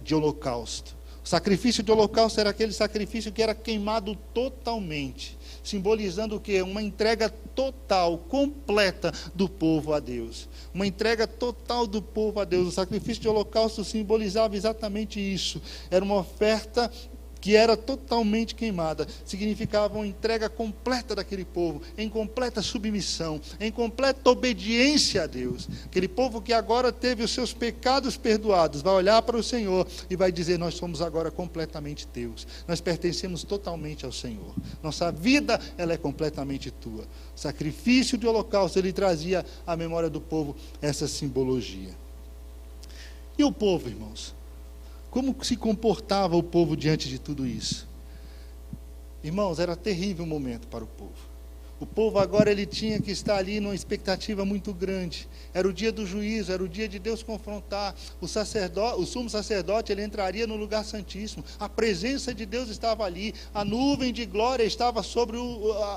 de holocausto. O sacrifício de holocausto era aquele sacrifício que era queimado totalmente, simbolizando o quê? Uma entrega total, completa do povo a Deus. Uma entrega total do povo a Deus. O sacrifício de holocausto simbolizava exatamente isso. Era uma oferta que era totalmente queimada. Significava uma entrega completa daquele povo, em completa submissão, em completa obediência a Deus. Aquele povo que agora teve os seus pecados perdoados, vai olhar para o Senhor e vai dizer: nós somos agora completamente teus. Nós pertencemos totalmente ao Senhor. Nossa vida, ela é completamente tua. O sacrifício de holocausto, ele trazia à memória do povo essa simbologia. E o povo, irmãos? Como se comportava o povo diante de tudo isso? Irmãos, era terrível o momento para o povo. O povo agora ele tinha que estar ali numa expectativa muito grande. Era o dia do juízo, era o dia de Deus confrontar. O sumo sacerdote, ele entraria no lugar santíssimo. A presença de Deus estava ali. A nuvem de glória estava sobre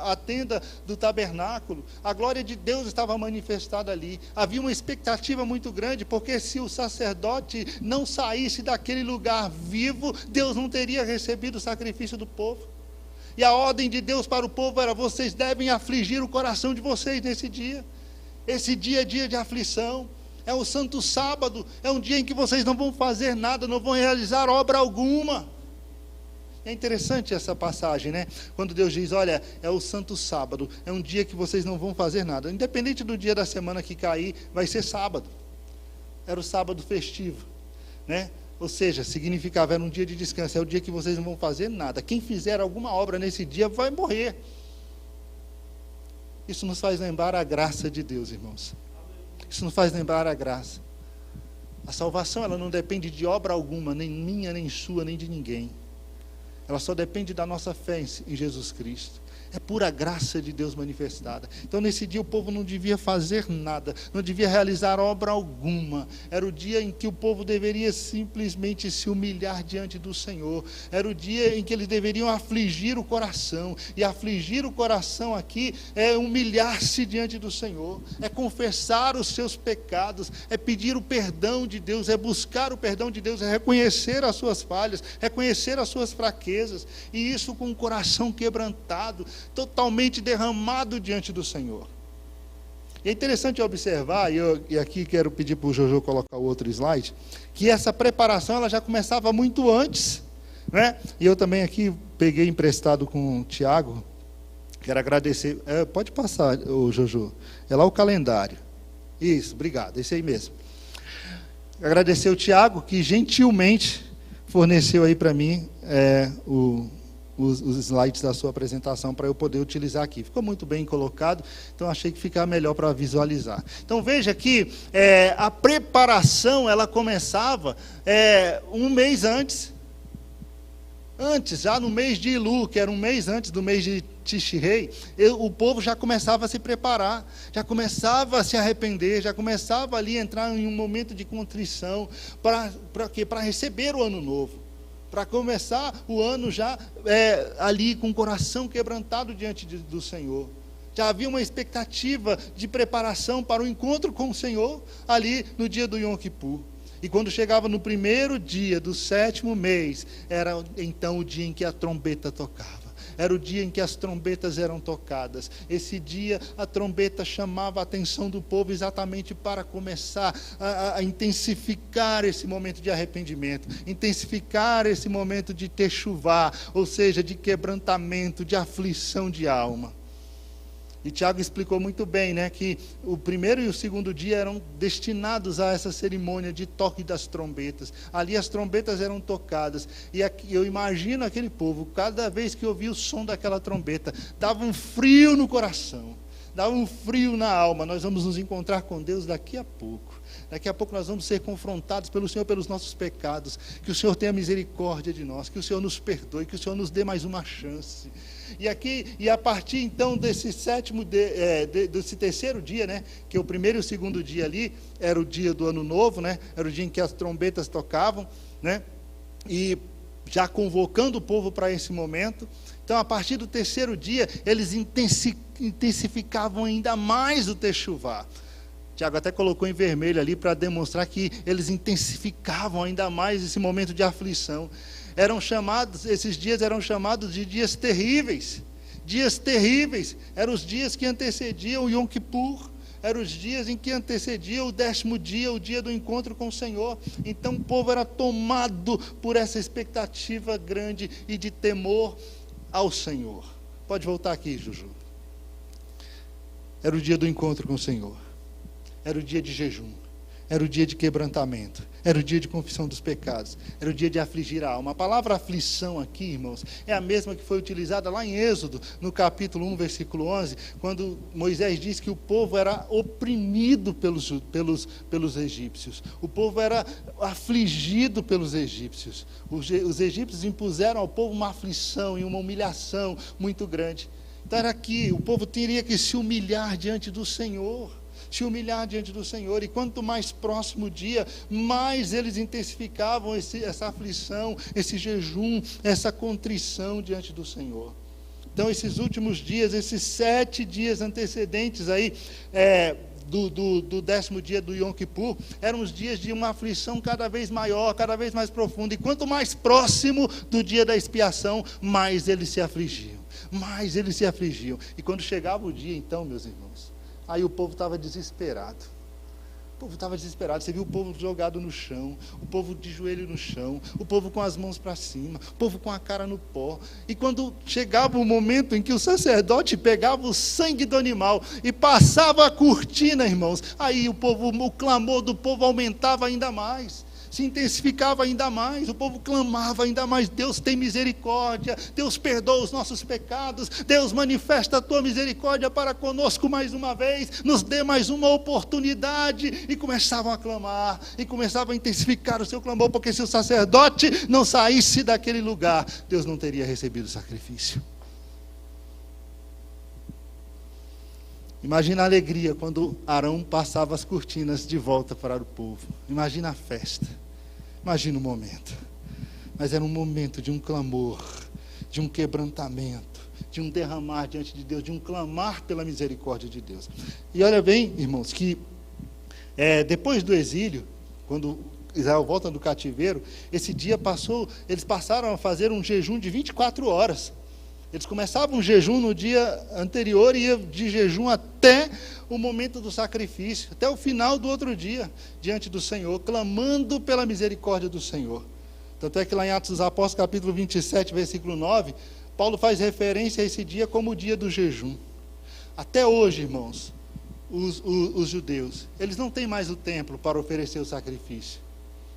a tenda do tabernáculo. A glória de Deus estava manifestada ali. Havia uma expectativa muito grande, porque se o sacerdote não saísse daquele lugar vivo, Deus não teria recebido o sacrifício do povo. E a ordem de Deus para o povo era: vocês devem afligir o coração de vocês nesse dia. Esse dia é dia de aflição. É o santo sábado. É um dia em que vocês não vão fazer nada, não vão realizar obra alguma. É interessante essa passagem, né? Quando Deus diz: olha, é o santo sábado. É um dia que vocês não vão fazer nada. Independente do dia da semana que cair, vai ser sábado. Era o sábado festivo, né? Ou seja, significava, era um dia de descanso, é o dia que vocês não vão fazer nada. Quem fizer alguma obra nesse dia vai morrer. Isso nos faz lembrar a graça de Deus, irmãos. Isso nos faz lembrar a graça. A salvação, ela não depende de obra alguma, nem minha, nem sua, nem de ninguém. Ela só depende da nossa fé em Jesus Cristo. É pura graça de Deus manifestada. Então nesse dia o povo não devia fazer nada, não devia realizar obra alguma. Era o dia em que o povo deveria simplesmente se humilhar diante do Senhor. Era o dia em que eles deveriam afligir o coração. E afligir o coração aqui é humilhar-se diante do Senhor, é confessar os seus pecados, é pedir o perdão de Deus, é buscar o perdão de Deus, é reconhecer as suas falhas, reconhecer as suas fraquezas, e isso com o coração quebrantado, totalmente derramado diante do Senhor. E é interessante observar, e aqui quero pedir para o Jojo colocar o outro slide, que essa preparação ela já começava muito antes, né? E eu também aqui peguei emprestado com o Tiago, quero agradecer, pode passar, o Jojo, é lá o calendário, Isso, obrigado, esse aí mesmo. Agradecer o Tiago, que gentilmente forneceu aí para mim os slides da sua apresentação para eu poder utilizar aqui. Ficou muito bem colocado, então achei que ficava melhor para visualizar. Então veja que a preparação ela começava um mês antes, já no mês de Ilu, que era um mês antes do mês de Tishrei, o povo já começava a se preparar, já começava a se arrepender, já começava ali a entrar em um momento de contrição, para receber o ano novo, para começar o ano já ali com o coração quebrantado diante do Senhor. Já havia uma expectativa de preparação para o encontro com o Senhor ali no dia do Yom Kippur. E quando chegava no primeiro dia do 7º mês, era então o dia em que a trombeta tocava. Era o dia em que as trombetas eram tocadas. Esse dia a trombeta chamava a atenção do povo exatamente para começar a intensificar esse momento de arrependimento, intensificar esse momento de techuvá, ou seja, de quebrantamento, de aflição de alma. E Tiago explicou muito bem, né, que o primeiro e o segundo dia eram destinados a essa cerimônia de toque das trombetas. Ali as trombetas eram tocadas. E aqui, eu imagino aquele povo, cada vez que ouvia o som daquela trombeta, dava um frio no coração, dava um frio na alma. Nós vamos nos encontrar com Deus daqui a pouco. Daqui a pouco nós vamos ser confrontados pelo Senhor pelos nossos pecados. Que o Senhor tenha misericórdia de nós, que o Senhor nos perdoe, que o Senhor nos dê mais uma chance. E a partir então desse desse terceiro dia, né, que o primeiro e o segundo dia ali, era o dia do ano novo, né, era o dia em que as trombetas tocavam, né, e já convocando o povo para esse momento. Então, a partir do terceiro dia, eles intensificavam ainda mais o techuvá. Tiago até colocou em vermelho ali para demonstrar que eles intensificavam ainda mais esse momento de aflição. Esses dias eram chamados de dias terríveis. Dias terríveis. Eram os dias que antecediam o Yom Kippur. Eram os dias em que antecedia o 10º dia, o dia do encontro com o Senhor. Então o povo era tomado por essa expectativa grande e de temor ao Senhor. Pode voltar aqui, Juju. Era o dia do encontro com o Senhor. Era o dia de jejum. Era o dia de quebrantamento. Era o dia de confissão dos pecados. Era o dia de afligir a alma. A palavra aflição aqui, irmãos, é a mesma que foi utilizada lá em Êxodo, no capítulo 1, versículo 11, quando Moisés diz que o povo era oprimido pelos egípcios. O povo era afligido pelos egípcios. Os egípcios impuseram ao povo uma aflição e uma humilhação muito grande. Então era aqui, o povo teria que se humilhar diante do Senhor. Se humilhar diante do Senhor, e quanto mais próximo o dia, mais eles intensificavam essa aflição, esse jejum, essa contrição diante do Senhor. Então esses últimos dias, esses 7 dias antecedentes aí, do 10º dia do Yom Kippur, eram os dias de uma aflição cada vez maior, cada vez mais profunda, e quanto mais próximo do dia da expiação, mais eles se afligiam, e quando chegava o dia então, meus irmãos, aí o povo estava desesperado. Você viu o povo jogado no chão, o povo de joelho no chão, o povo com as mãos para cima, o povo com a cara no pó. E quando chegava o momento em que o sacerdote pegava o sangue do animal e passava a cortina, irmãos, aí o clamor do povo aumentava ainda mais. Se intensificava ainda mais, o povo clamava ainda mais: Deus tem misericórdia, Deus perdoa os nossos pecados, Deus manifesta a tua misericórdia para conosco mais uma vez, nos dê mais uma oportunidade. E começavam a clamar, e começavam a intensificar o seu clamor, porque se o sacerdote não saísse daquele lugar, Deus não teria recebido o sacrifício. Imagina a alegria quando Arão passava as cortinas de volta para o povo. Imagina a festa. Imagina o momento. Mas era um momento de um clamor, de um quebrantamento, de um derramar diante de Deus, de um clamar pela misericórdia de Deus. E olha bem, irmãos, que depois do exílio, quando Israel volta do cativeiro, esse dia eles passaram a fazer um jejum de 24 horas. Eles começavam um jejum no dia anterior e iam de jejum até o momento do sacrifício, até o final do outro dia, diante do Senhor, clamando pela misericórdia do Senhor. Tanto é que lá em Atos dos Apóstolos, capítulo 27, versículo 9, Paulo faz referência a esse dia como o dia do jejum. Até hoje, irmãos, os judeus, eles não têm mais o templo para oferecer o sacrifício.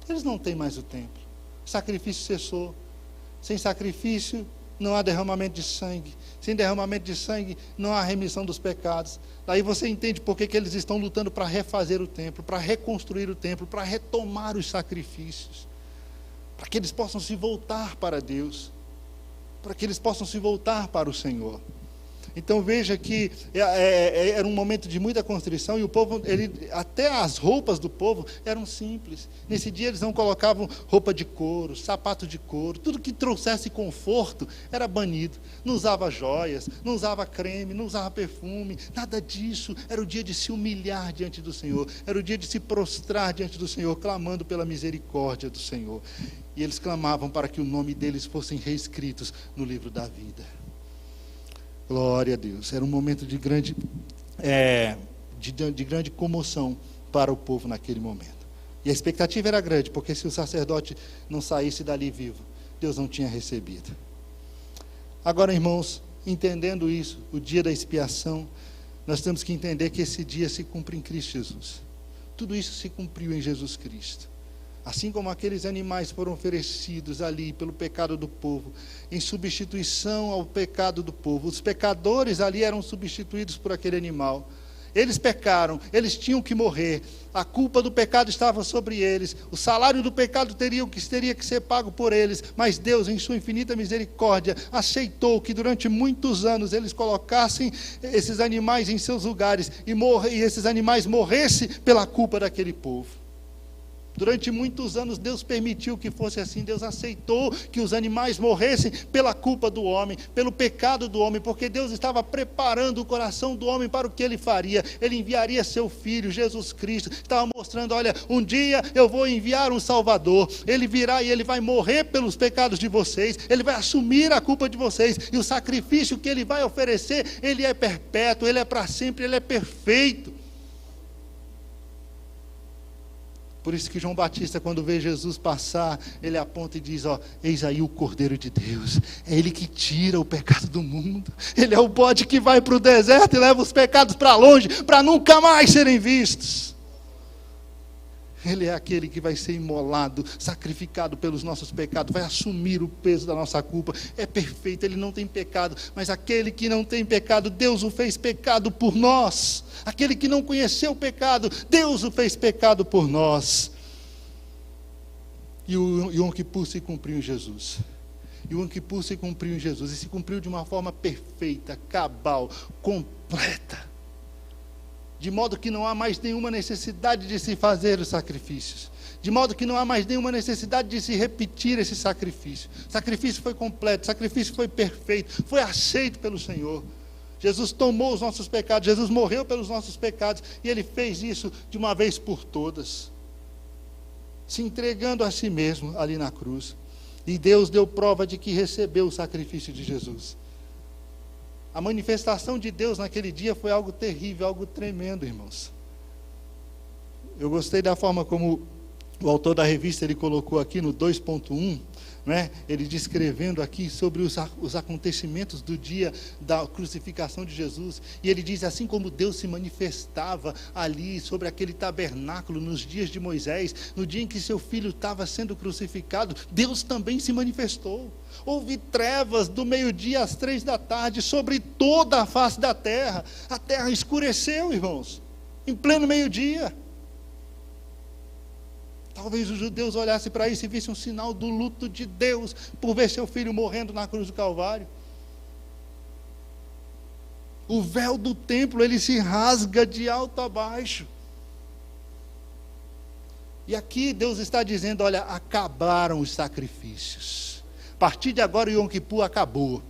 Eles não têm mais o templo. O sacrifício cessou. Sem sacrifício, não há derramamento de sangue. Sem derramamento de sangue, não há remissão dos pecados. Daí você entende por que eles estão lutando para refazer o templo, para reconstruir o templo, para retomar os sacrifícios, para que eles possam se voltar para Deus, para que eles possam se voltar para o Senhor. Então veja que era um momento de muita constrição, e o povo, até as roupas do povo eram simples. Nesse dia eles não colocavam roupa de couro, sapato de couro, tudo que trouxesse conforto era banido. Não usava joias, não usava creme, não usava perfume, nada disso. Era o dia de se humilhar diante do Senhor, era o dia de se prostrar diante do Senhor, clamando pela misericórdia do Senhor. E eles clamavam para que o nome deles fossem reescritos no livro da vida. Glória a Deus. Era um momento de grande comoção para o povo naquele momento. E a expectativa era grande, porque se o sacerdote não saísse dali vivo, Deus não tinha recebido. Agora, irmãos, entendendo isso, o dia da expiação, nós temos que entender que esse dia se cumpre em Cristo Jesus. Tudo isso se cumpriu em Jesus Cristo. Assim como aqueles animais foram oferecidos ali pelo pecado do povo, em substituição ao pecado do povo, os pecadores ali eram substituídos por aquele animal. Eles pecaram, eles tinham que morrer, a culpa do pecado estava sobre eles, o salário do pecado teria que ser pago por eles, mas Deus, em sua infinita misericórdia, aceitou que durante muitos anos eles colocassem esses animais em seus lugares e esses animais morressem pela culpa daquele povo. Durante muitos anos Deus permitiu que fosse assim. Deus aceitou que os animais morressem pela culpa do homem, pelo pecado do homem, porque Deus estava preparando o coração do homem para o que ele faria. Ele enviaria seu Filho, Jesus Cristo. Estava mostrando, olha, um dia eu vou enviar um Salvador. Ele virá e ele vai morrer pelos pecados de vocês. Ele vai assumir a culpa de vocês. E o sacrifício que ele vai oferecer, ele é perpétuo, ele é para sempre, ele é perfeito. Por isso que João Batista, quando vê Jesus passar, ele aponta e diz, eis aí o Cordeiro de Deus. É Ele que tira o pecado do mundo. Ele é o bode que vai para o deserto e leva os pecados para longe, para nunca mais serem vistos. Ele é aquele que vai ser imolado, sacrificado pelos nossos pecados, vai assumir o peso da nossa culpa. É perfeito, ele não tem pecado, mas aquele que não tem pecado, Deus o fez pecado por nós. Aquele que não conheceu o pecado, Deus o fez pecado por nós. E o Yom Kippur se cumpriu em Jesus. E o Yom Kippur se cumpriu em Jesus, e se cumpriu de uma forma perfeita, cabal, completa. De modo que não há mais nenhuma necessidade de se fazer os sacrifícios. De modo que não há mais nenhuma necessidade de se repetir esse sacrifício. O sacrifício foi completo, o sacrifício foi perfeito, foi aceito pelo Senhor. Jesus tomou os nossos pecados, Jesus morreu pelos nossos pecados, e Ele fez isso de uma vez por todas. Se entregando a si mesmo ali na cruz. E Deus deu prova de que recebeu o sacrifício de Jesus. A manifestação de Deus naquele dia foi algo terrível, algo tremendo, irmãos. Eu gostei da forma como o autor da revista ele colocou aqui no 2.1, né? Ele descrevendo aqui sobre os acontecimentos do dia da crucificação de Jesus. E ele diz, assim como Deus se manifestava ali sobre aquele tabernáculo nos dias de Moisés, no dia em que seu filho estava sendo crucificado, Deus também se manifestou. Houve trevas do meio-dia às 3 da tarde sobre toda a face da terra. A terra escureceu, irmãos, em pleno meio-dia. Talvez os judeus olhassem para isso e vissem um sinal do luto de Deus por ver seu filho morrendo na cruz do Calvário. O véu do templo, ele se rasga de alto a baixo. E aqui Deus está dizendo, olha, acabaram os sacrifícios. A partir de agora o Yom Kippur acabou.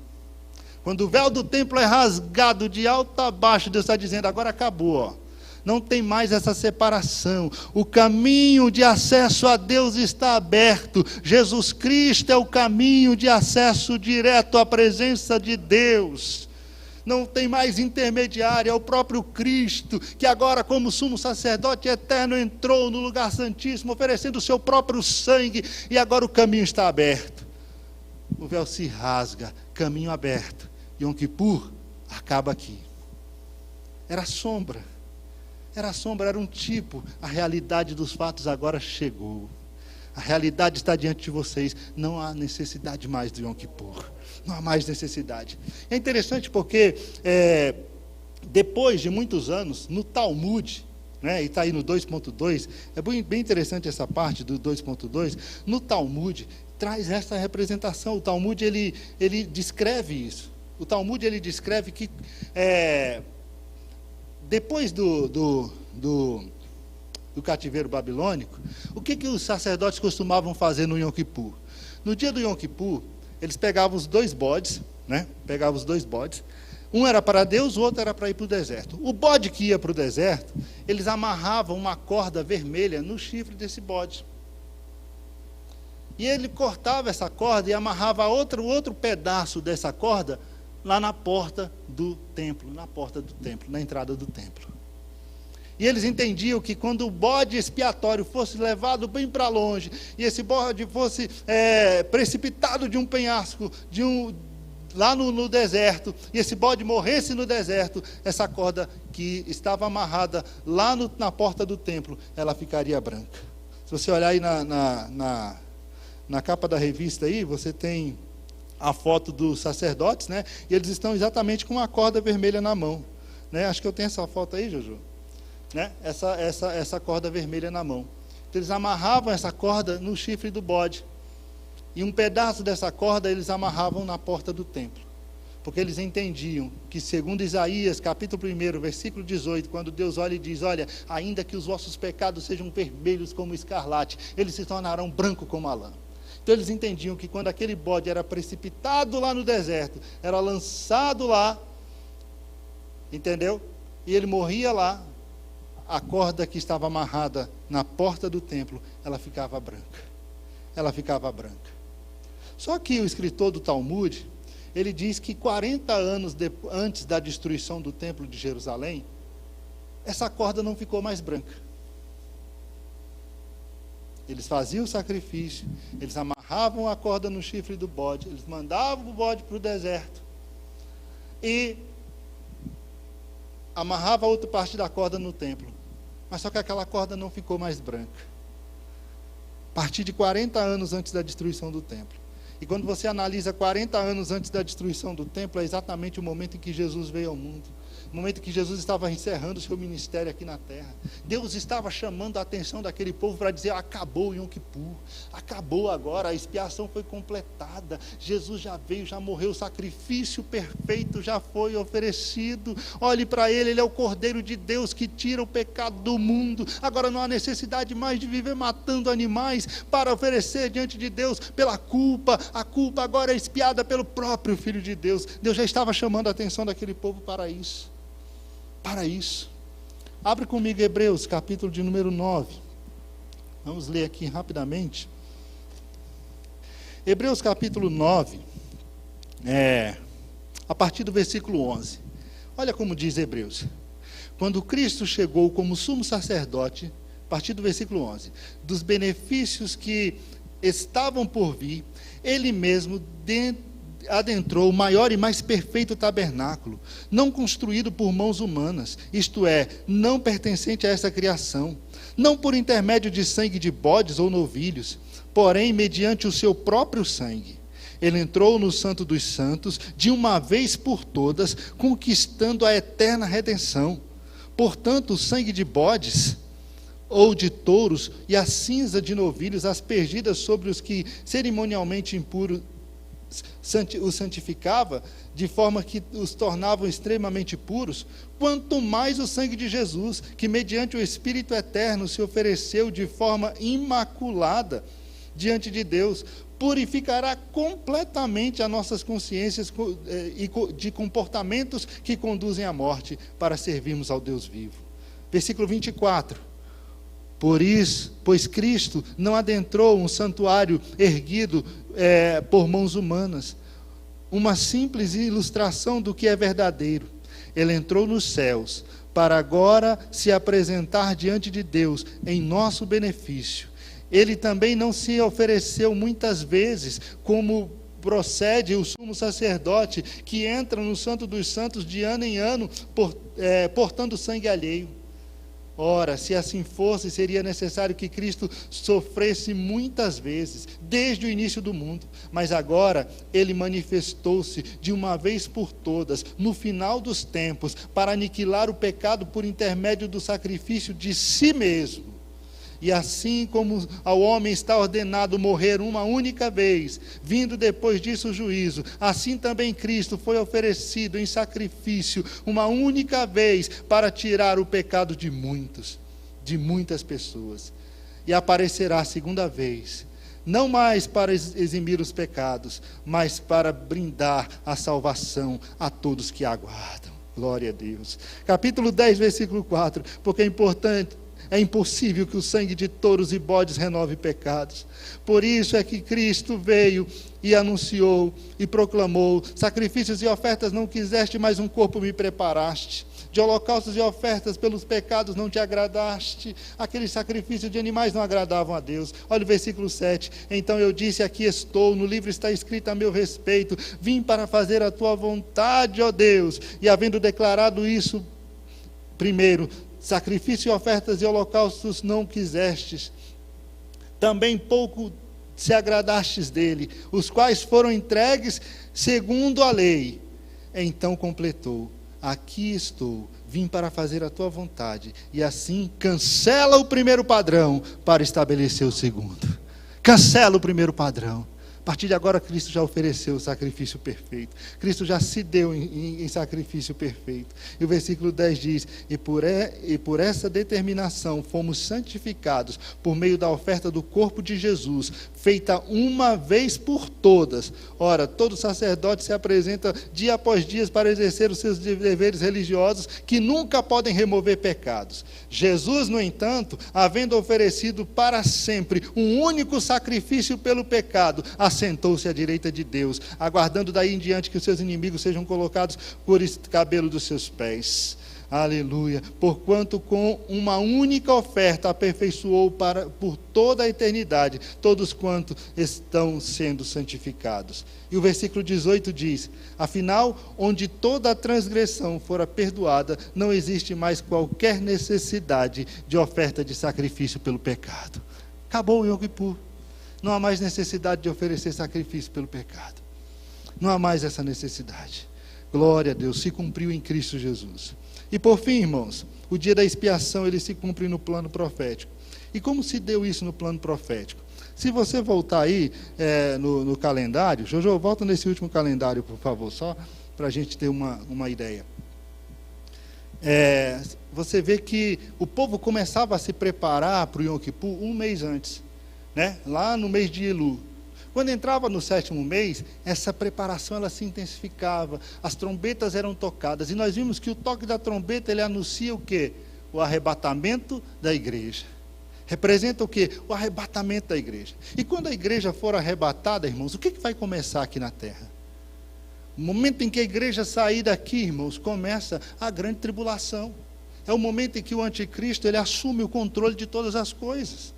Quando o véu do templo é rasgado de alto a baixo, Deus está dizendo, agora acabou, ó. Não tem mais essa separação. O caminho de acesso a Deus está aberto. Jesus Cristo é o caminho de acesso direto à presença de Deus. Não tem mais intermediário, é o próprio Cristo, que agora como sumo sacerdote eterno entrou no lugar santíssimo, oferecendo o seu próprio sangue, e agora o caminho está aberto. O véu se rasga, caminho aberto. Yom Kippur acaba aqui. Era sombra. Era a sombra, era um tipo. A realidade dos fatos agora chegou. A realidade está diante de vocês. Não há necessidade mais do Yom Kippur. Não há mais necessidade. É interessante porque, depois de muitos anos, no Talmud, né, e está aí no 2.2, é bem interessante essa parte do 2.2, no Talmud, traz essa representação. O Talmud, ele descreve isso. O Talmud, ele descreve que, depois do cativeiro babilônico, o que os sacerdotes costumavam fazer no Yom Kippur? No dia do Yom Kippur, eles pegavam os dois bodes, né? Um era para Deus, o outro era para ir para o deserto. O bode que ia para o deserto, eles amarravam uma corda vermelha no chifre desse bode. E ele cortava essa corda e amarrava outro pedaço dessa corda lá na porta do templo, na entrada do templo. E eles entendiam que quando o bode expiatório fosse levado bem para longe, e esse bode fosse precipitado de um penhasco, lá no deserto, e esse bode morresse no deserto, essa corda que estava amarrada lá na porta do templo, ela ficaria branca. Se você olhar aí na capa da revista aí, você tem a foto dos sacerdotes, né? E eles estão exatamente com uma corda vermelha na mão, né? Acho que eu tenho essa foto aí, Jojo, né? Essa corda vermelha na mão. Então, eles amarravam essa corda no chifre do bode, e um pedaço dessa corda eles amarravam na porta do templo, porque eles entendiam que, segundo Isaías, capítulo 1, versículo 18, quando Deus olha e diz: olha, ainda que os vossos pecados sejam vermelhos como escarlate, eles se tornarão branco como a lã. Então eles entendiam que quando aquele bode era precipitado lá no deserto, era lançado lá, entendeu? E ele morria lá, a corda que estava amarrada na porta do templo, ela ficava branca. Ela ficava branca. Só que o escritor do Talmud, ele diz que 40 anos antes da destruição do templo de Jerusalém, essa corda não ficou mais branca. Eles faziam o sacrifício, eles amarravam a corda no chifre do bode, eles mandavam o bode para o deserto, e amarrava a outra parte da corda no templo. Mas só que aquela corda não ficou mais branca. A partir de 40 anos antes da destruição do templo. E quando você analisa 40 anos antes da destruição do templo, é exatamente o momento em que Jesus veio ao mundo. O momento em que Jesus estava encerrando o seu ministério aqui na terra. Deus estava chamando a atenção daquele povo para dizer: acabou o Yom Kippur, acabou agora, a expiação foi completada, Jesus já veio, já morreu, o sacrifício perfeito já foi oferecido, olhe para ele é o Cordeiro de Deus que tira o pecado do mundo, agora não há necessidade mais de viver matando animais para oferecer diante de Deus pela culpa, a culpa agora é expiada pelo próprio Filho de Deus. Deus já estava chamando a atenção daquele povo para isso. Abre comigo Hebreus, capítulo de número 9. Vamos ler aqui rapidamente. Hebreus, capítulo 9, a partir do versículo 11. Olha como diz Hebreus. Quando Cristo chegou como sumo sacerdote, a partir do versículo 11, dos benefícios que estavam por vir, ele mesmo adentrou o maior e mais perfeito tabernáculo, não construído por mãos humanas, isto é, não pertencente a essa criação, não por intermédio de sangue de bodes ou novilhos, porém mediante o seu próprio sangue. Ele entrou no Santo dos Santos, de uma vez por todas, conquistando a eterna redenção. Portanto, o sangue de bodes ou de touros e a cinza de novilhos aspergidas sobre os que cerimonialmente impuros os santificava, de forma que os tornavam extremamente puros, quanto mais o sangue de Jesus, que mediante o Espírito eterno se ofereceu de forma imaculada diante de Deus, purificará completamente as nossas consciências de comportamentos que conduzem à morte, para servirmos ao Deus vivo. Versículo 24. Pois Cristo não adentrou um santuário erguido por mãos humanas, uma simples ilustração do que é verdadeiro. Ele entrou nos céus, para agora se apresentar diante de Deus em nosso benefício. Ele também não se ofereceu muitas vezes, como procede o sumo sacerdote, que entra no Santo dos Santos de ano em ano, portando sangue alheio. Ora, se assim fosse, seria necessário que Cristo sofresse muitas vezes, desde o início do mundo. Mas agora, ele manifestou-se de uma vez por todas, no final dos tempos, para aniquilar o pecado por intermédio do sacrifício de si mesmo. E assim como ao homem está ordenado morrer uma única vez, vindo depois disso o juízo, assim também Cristo foi oferecido em sacrifício uma única vez para tirar o pecado de muitas pessoas. E aparecerá a segunda vez, não mais para eximir os pecados, mas para brindar a salvação a todos que aguardam. Glória a Deus. Capítulo 10, versículo 4, porque é impossível que o sangue de touros e bodes renove pecados. Por isso é que Cristo veio e anunciou e proclamou: sacrifícios e ofertas não quiseste, mas um corpo me preparaste. De holocaustos e ofertas pelos pecados não te agradaste. Aqueles sacrifícios de animais não agradavam a Deus. Olha o versículo 7. Então eu disse: aqui estou, no livro está escrito a meu respeito: vim para fazer a tua vontade, ó Deus. E havendo declarado isso, primeiro, sacrifício e ofertas e holocaustos não quisestes, também pouco se agradastes dele, os quais foram entregues segundo a lei. Então completou: aqui estou, vim para fazer a tua vontade. E assim cancela o primeiro padrão para estabelecer o segundo. Cancela o primeiro padrão. A partir de agora, Cristo já ofereceu o sacrifício perfeito. Cristo já se deu em sacrifício perfeito. E o versículo 10 diz: e por essa determinação fomos santificados por meio da oferta do corpo de Jesus, feita uma vez por todas. Ora, todo sacerdote se apresenta dia após dia para exercer os seus deveres religiosos, que nunca podem remover pecados. Jesus, no entanto, havendo oferecido para sempre um único sacrifício pelo pecado, assentou-se à direita de Deus, aguardando daí em diante que os seus inimigos sejam colocados por escabelo dos seus pés. Aleluia. Porquanto com uma única oferta aperfeiçoou por toda a eternidade todos quantos estão sendo santificados. E o versículo 18 diz: afinal, onde toda a transgressão fora perdoada, não existe mais qualquer necessidade de oferta de sacrifício pelo pecado. Acabou o Yom Kippur. Não há mais necessidade de oferecer sacrifício pelo pecado. Não há mais essa necessidade. Glória a Deus, se cumpriu em Cristo Jesus. E por fim, irmãos, o dia da expiação, ele se cumpre no plano profético. E como se deu isso no plano profético? Se você voltar aí no calendário, Jojo, volta nesse último calendário, por favor, só para a gente ter uma ideia. Você vê que o povo começava a se preparar para o Yom Kippur um mês antes. Lá no mês de Elu. Quando entrava no 7º mês, essa preparação ela se intensificava, as trombetas eram tocadas, e nós vimos que o toque da trombeta, ele anuncia o quê? O arrebatamento da igreja. Representa o quê? O arrebatamento da igreja. E quando a igreja for arrebatada, irmãos, o que vai começar aqui na terra? No momento em que a igreja sair daqui, irmãos, começa a grande tribulação. É o momento em que o anticristo, ele assume o controle de todas as coisas.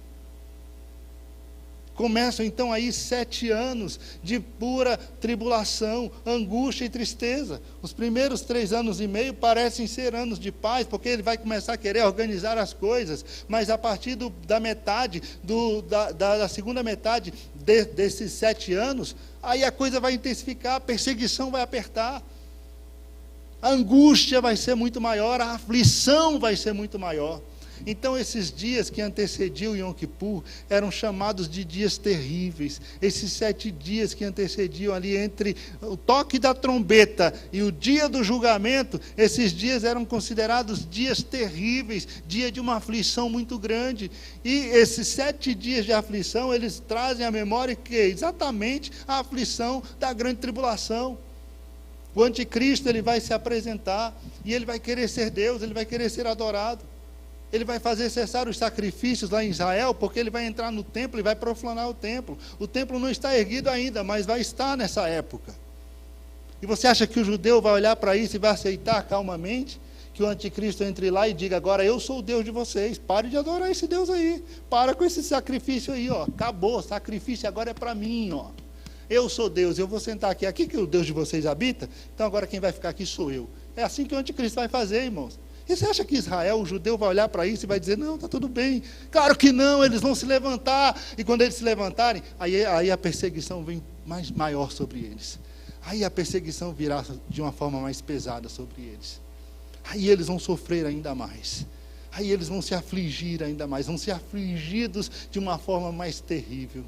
Começam então aí 7 anos de pura tribulação, angústia e tristeza. Os primeiros 3 anos e meio parecem ser anos de paz, porque ele vai começar a querer organizar as coisas, mas a partir da metade, da segunda metade desses 7 anos, aí a coisa vai intensificar, a perseguição vai apertar, a angústia vai ser muito maior, a aflição vai ser muito maior. Então esses dias que antecediam o Yom Kippur eram chamados de dias terríveis. Esses 7 dias que antecediam ali entre o toque da trombeta e o dia do julgamento, esses dias eram considerados dias terríveis, dia de uma aflição muito grande. E esses 7 dias de aflição, eles trazem à memória que exatamente a aflição da grande tribulação. O anticristo, ele vai se apresentar e ele vai querer ser Deus, ele vai querer ser adorado. Ele vai fazer cessar os sacrifícios lá em Israel, porque ele vai entrar no templo e vai profanar o templo. O templo não está erguido ainda, mas vai estar nessa época. E você acha que o judeu vai olhar para isso e vai aceitar calmamente? Que o anticristo entre lá e diga: agora eu sou o Deus de vocês, pare de adorar esse Deus aí, para com esse sacrifício aí, acabou, sacrifício agora é para mim, eu sou Deus, eu vou sentar aqui que o Deus de vocês habita, então agora quem vai ficar aqui sou eu. É assim que o anticristo vai fazer, irmãos. E você acha que Israel, o judeu, vai olhar para isso e vai dizer, não, está tudo bem? Claro que não, eles vão se levantar. E quando eles se levantarem, aí a perseguição vem maior sobre eles. Aí a perseguição virá de uma forma mais pesada sobre eles. Aí eles vão sofrer ainda mais. Aí eles vão se afligir ainda mais. Vão ser afligidos de uma forma mais terrível.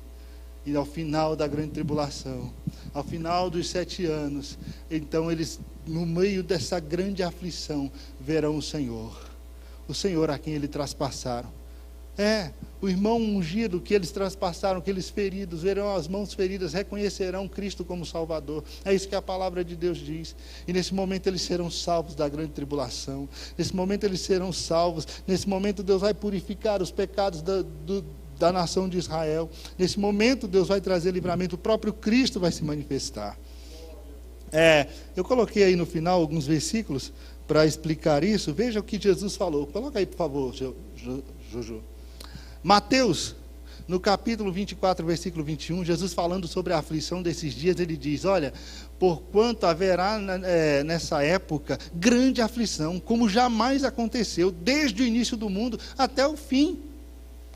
E ao final da grande tribulação, ao final dos 7 anos, então eles, no meio dessa grande aflição, verão o Senhor a quem eles traspassaram. O irmão ungido que eles traspassaram, aqueles feridos, verão as mãos feridas, reconhecerão Cristo como Salvador. É isso que a palavra de Deus diz. E nesse momento eles serão salvos da grande tribulação. Nesse momento eles serão salvos. Nesse momento Deus vai purificar os pecados da nação de Israel. Nesse momento Deus vai trazer livramento. O próprio Cristo vai se manifestar. Eu coloquei aí no final alguns versículos para explicar isso. Veja o que Jesus falou. Coloca aí, por favor, Juju. Mateus, no capítulo 24, versículo 21, Jesus falando sobre a aflição desses dias, ele diz, olha, porquanto haverá nessa época grande aflição, como jamais aconteceu, desde o início do mundo até o fim,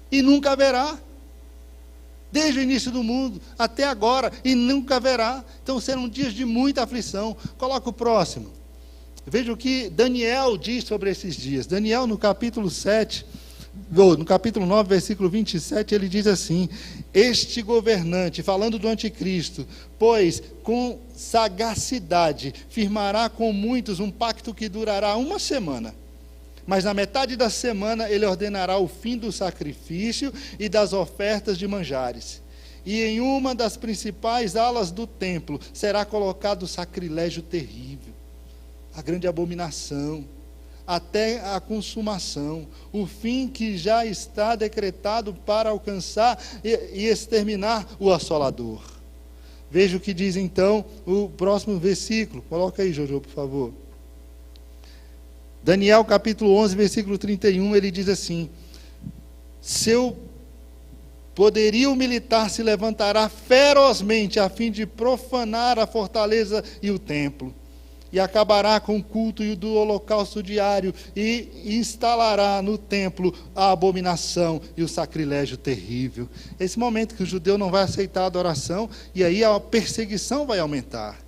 e nunca haverá. Desde o início do mundo até agora, e nunca haverá. Então serão dias de muita aflição. Coloca o próximo. Veja o que Daniel diz sobre esses dias. Daniel, no capítulo 9, versículo 27, ele diz assim, este governante, falando do anticristo, pois com sagacidade firmará com muitos um pacto que durará 1 semana. Mas na metade da semana ele ordenará o fim do sacrifício e das ofertas de manjares. E em uma das principais alas do templo será colocado o sacrilégio terrível, a grande abominação, até a consumação, o fim que já está decretado para alcançar e exterminar o assolador. Veja o que diz então o próximo versículo. Coloca aí, Jojo, por favor. Daniel capítulo 11, versículo 31, ele diz assim, seu poderio militar se levantará ferozmente a fim de profanar a fortaleza e o templo, e acabará com o culto e do holocausto diário, e instalará no templo a abominação e o sacrilégio terrível. Esse momento que o judeu não vai aceitar a adoração, e aí a perseguição vai aumentar.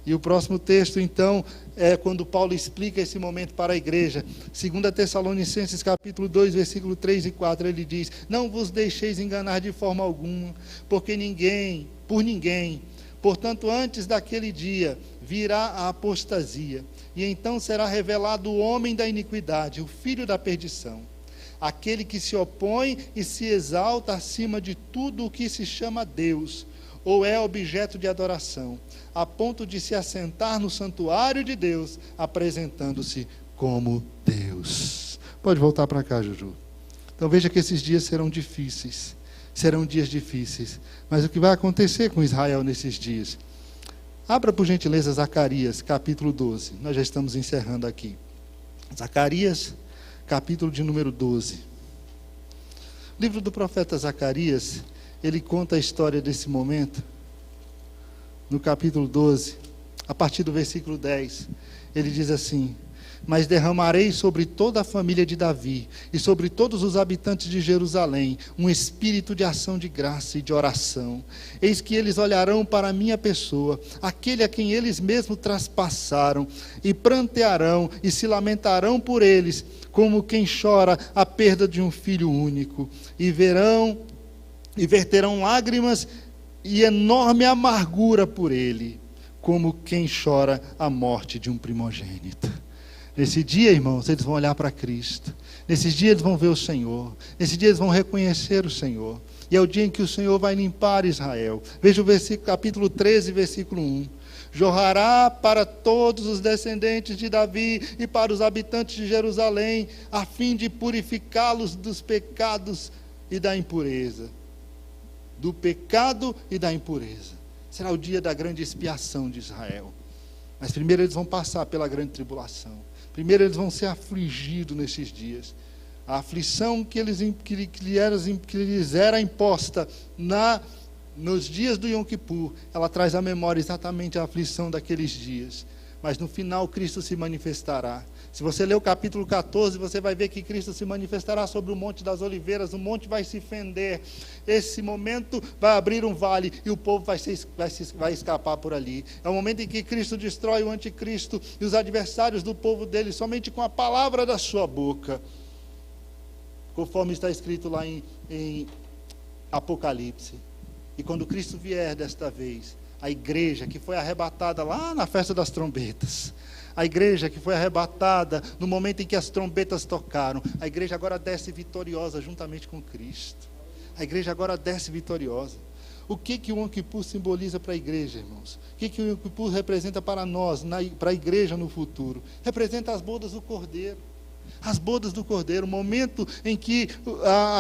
E o próximo texto, então, é quando Paulo explica esse momento para a igreja. 2 Tessalonicenses, capítulo 2, versículo 3 e 4, ele diz, não vos deixeis enganar de forma alguma, por ninguém, portanto, antes daquele dia, virá a apostasia, e então será revelado o homem da iniquidade, o filho da perdição, aquele que se opõe e se exalta acima de tudo o que se chama Deus, ou é objeto de adoração, a ponto de se assentar no santuário de Deus, apresentando-se como Deus. Pode voltar para cá, Juju. Então veja que esses dias serão difíceis, serão dias difíceis, mas o que vai acontecer com Israel nesses dias? Abra por gentileza Zacarias, capítulo 12, nós já estamos encerrando aqui. Zacarias, capítulo de número 12. O livro do profeta Zacarias, ele conta a história desse momento, no capítulo 12, a partir do versículo 10, ele diz assim, mas derramarei sobre toda a família de Davi, e sobre todos os habitantes de Jerusalém, um espírito de ação de graça e de oração, eis que eles olharão para a minha pessoa, aquele a quem eles mesmos traspassaram, e prantearão, e se lamentarão por eles, como quem chora a perda de um filho único, e verterão lágrimas e enorme amargura por ele, como quem chora a morte de um primogênito. Nesse dia, irmãos, eles vão olhar para Cristo. Nesse dia eles vão ver o Senhor. Nesse dia eles vão reconhecer o Senhor. E é o dia em que o Senhor vai limpar Israel. Veja o versículo, capítulo 13, versículo 1. Jorrará para todos os descendentes de Davi e para os habitantes de Jerusalém, a fim de purificá-los dos pecados e da impureza. Do pecado e da impureza. Será o dia da grande expiação de Israel. Mas primeiro eles vão passar pela grande tribulação. Primeiro eles vão ser afligidos nesses dias. A aflição que lhes era imposta nos dias do Yom Kippur, ela traz à memória exatamente a aflição daqueles dias. mas no final Cristo se manifestará. Se você ler o capítulo 14, você vai ver que Cristo se manifestará sobre o Monte das Oliveiras, o monte vai se fender, esse momento vai abrir um vale e o povo vai escapar por ali. É o momento em que Cristo destrói o anticristo e os adversários do povo dele, somente com a palavra da sua boca, conforme está escrito lá em Apocalipse. E quando Cristo vier desta vez, a igreja que foi arrebatada lá na festa das trombetas, a igreja que foi arrebatada no momento em que as trombetas tocaram, a igreja agora desce vitoriosa juntamente com Cristo. A igreja agora desce vitoriosa. O que o Yom Kippur simboliza para a igreja, irmãos? O que o Yom Kippur representa para nós, para a igreja no futuro? Representa as bodas do Cordeiro. As bodas do Cordeiro, o momento em que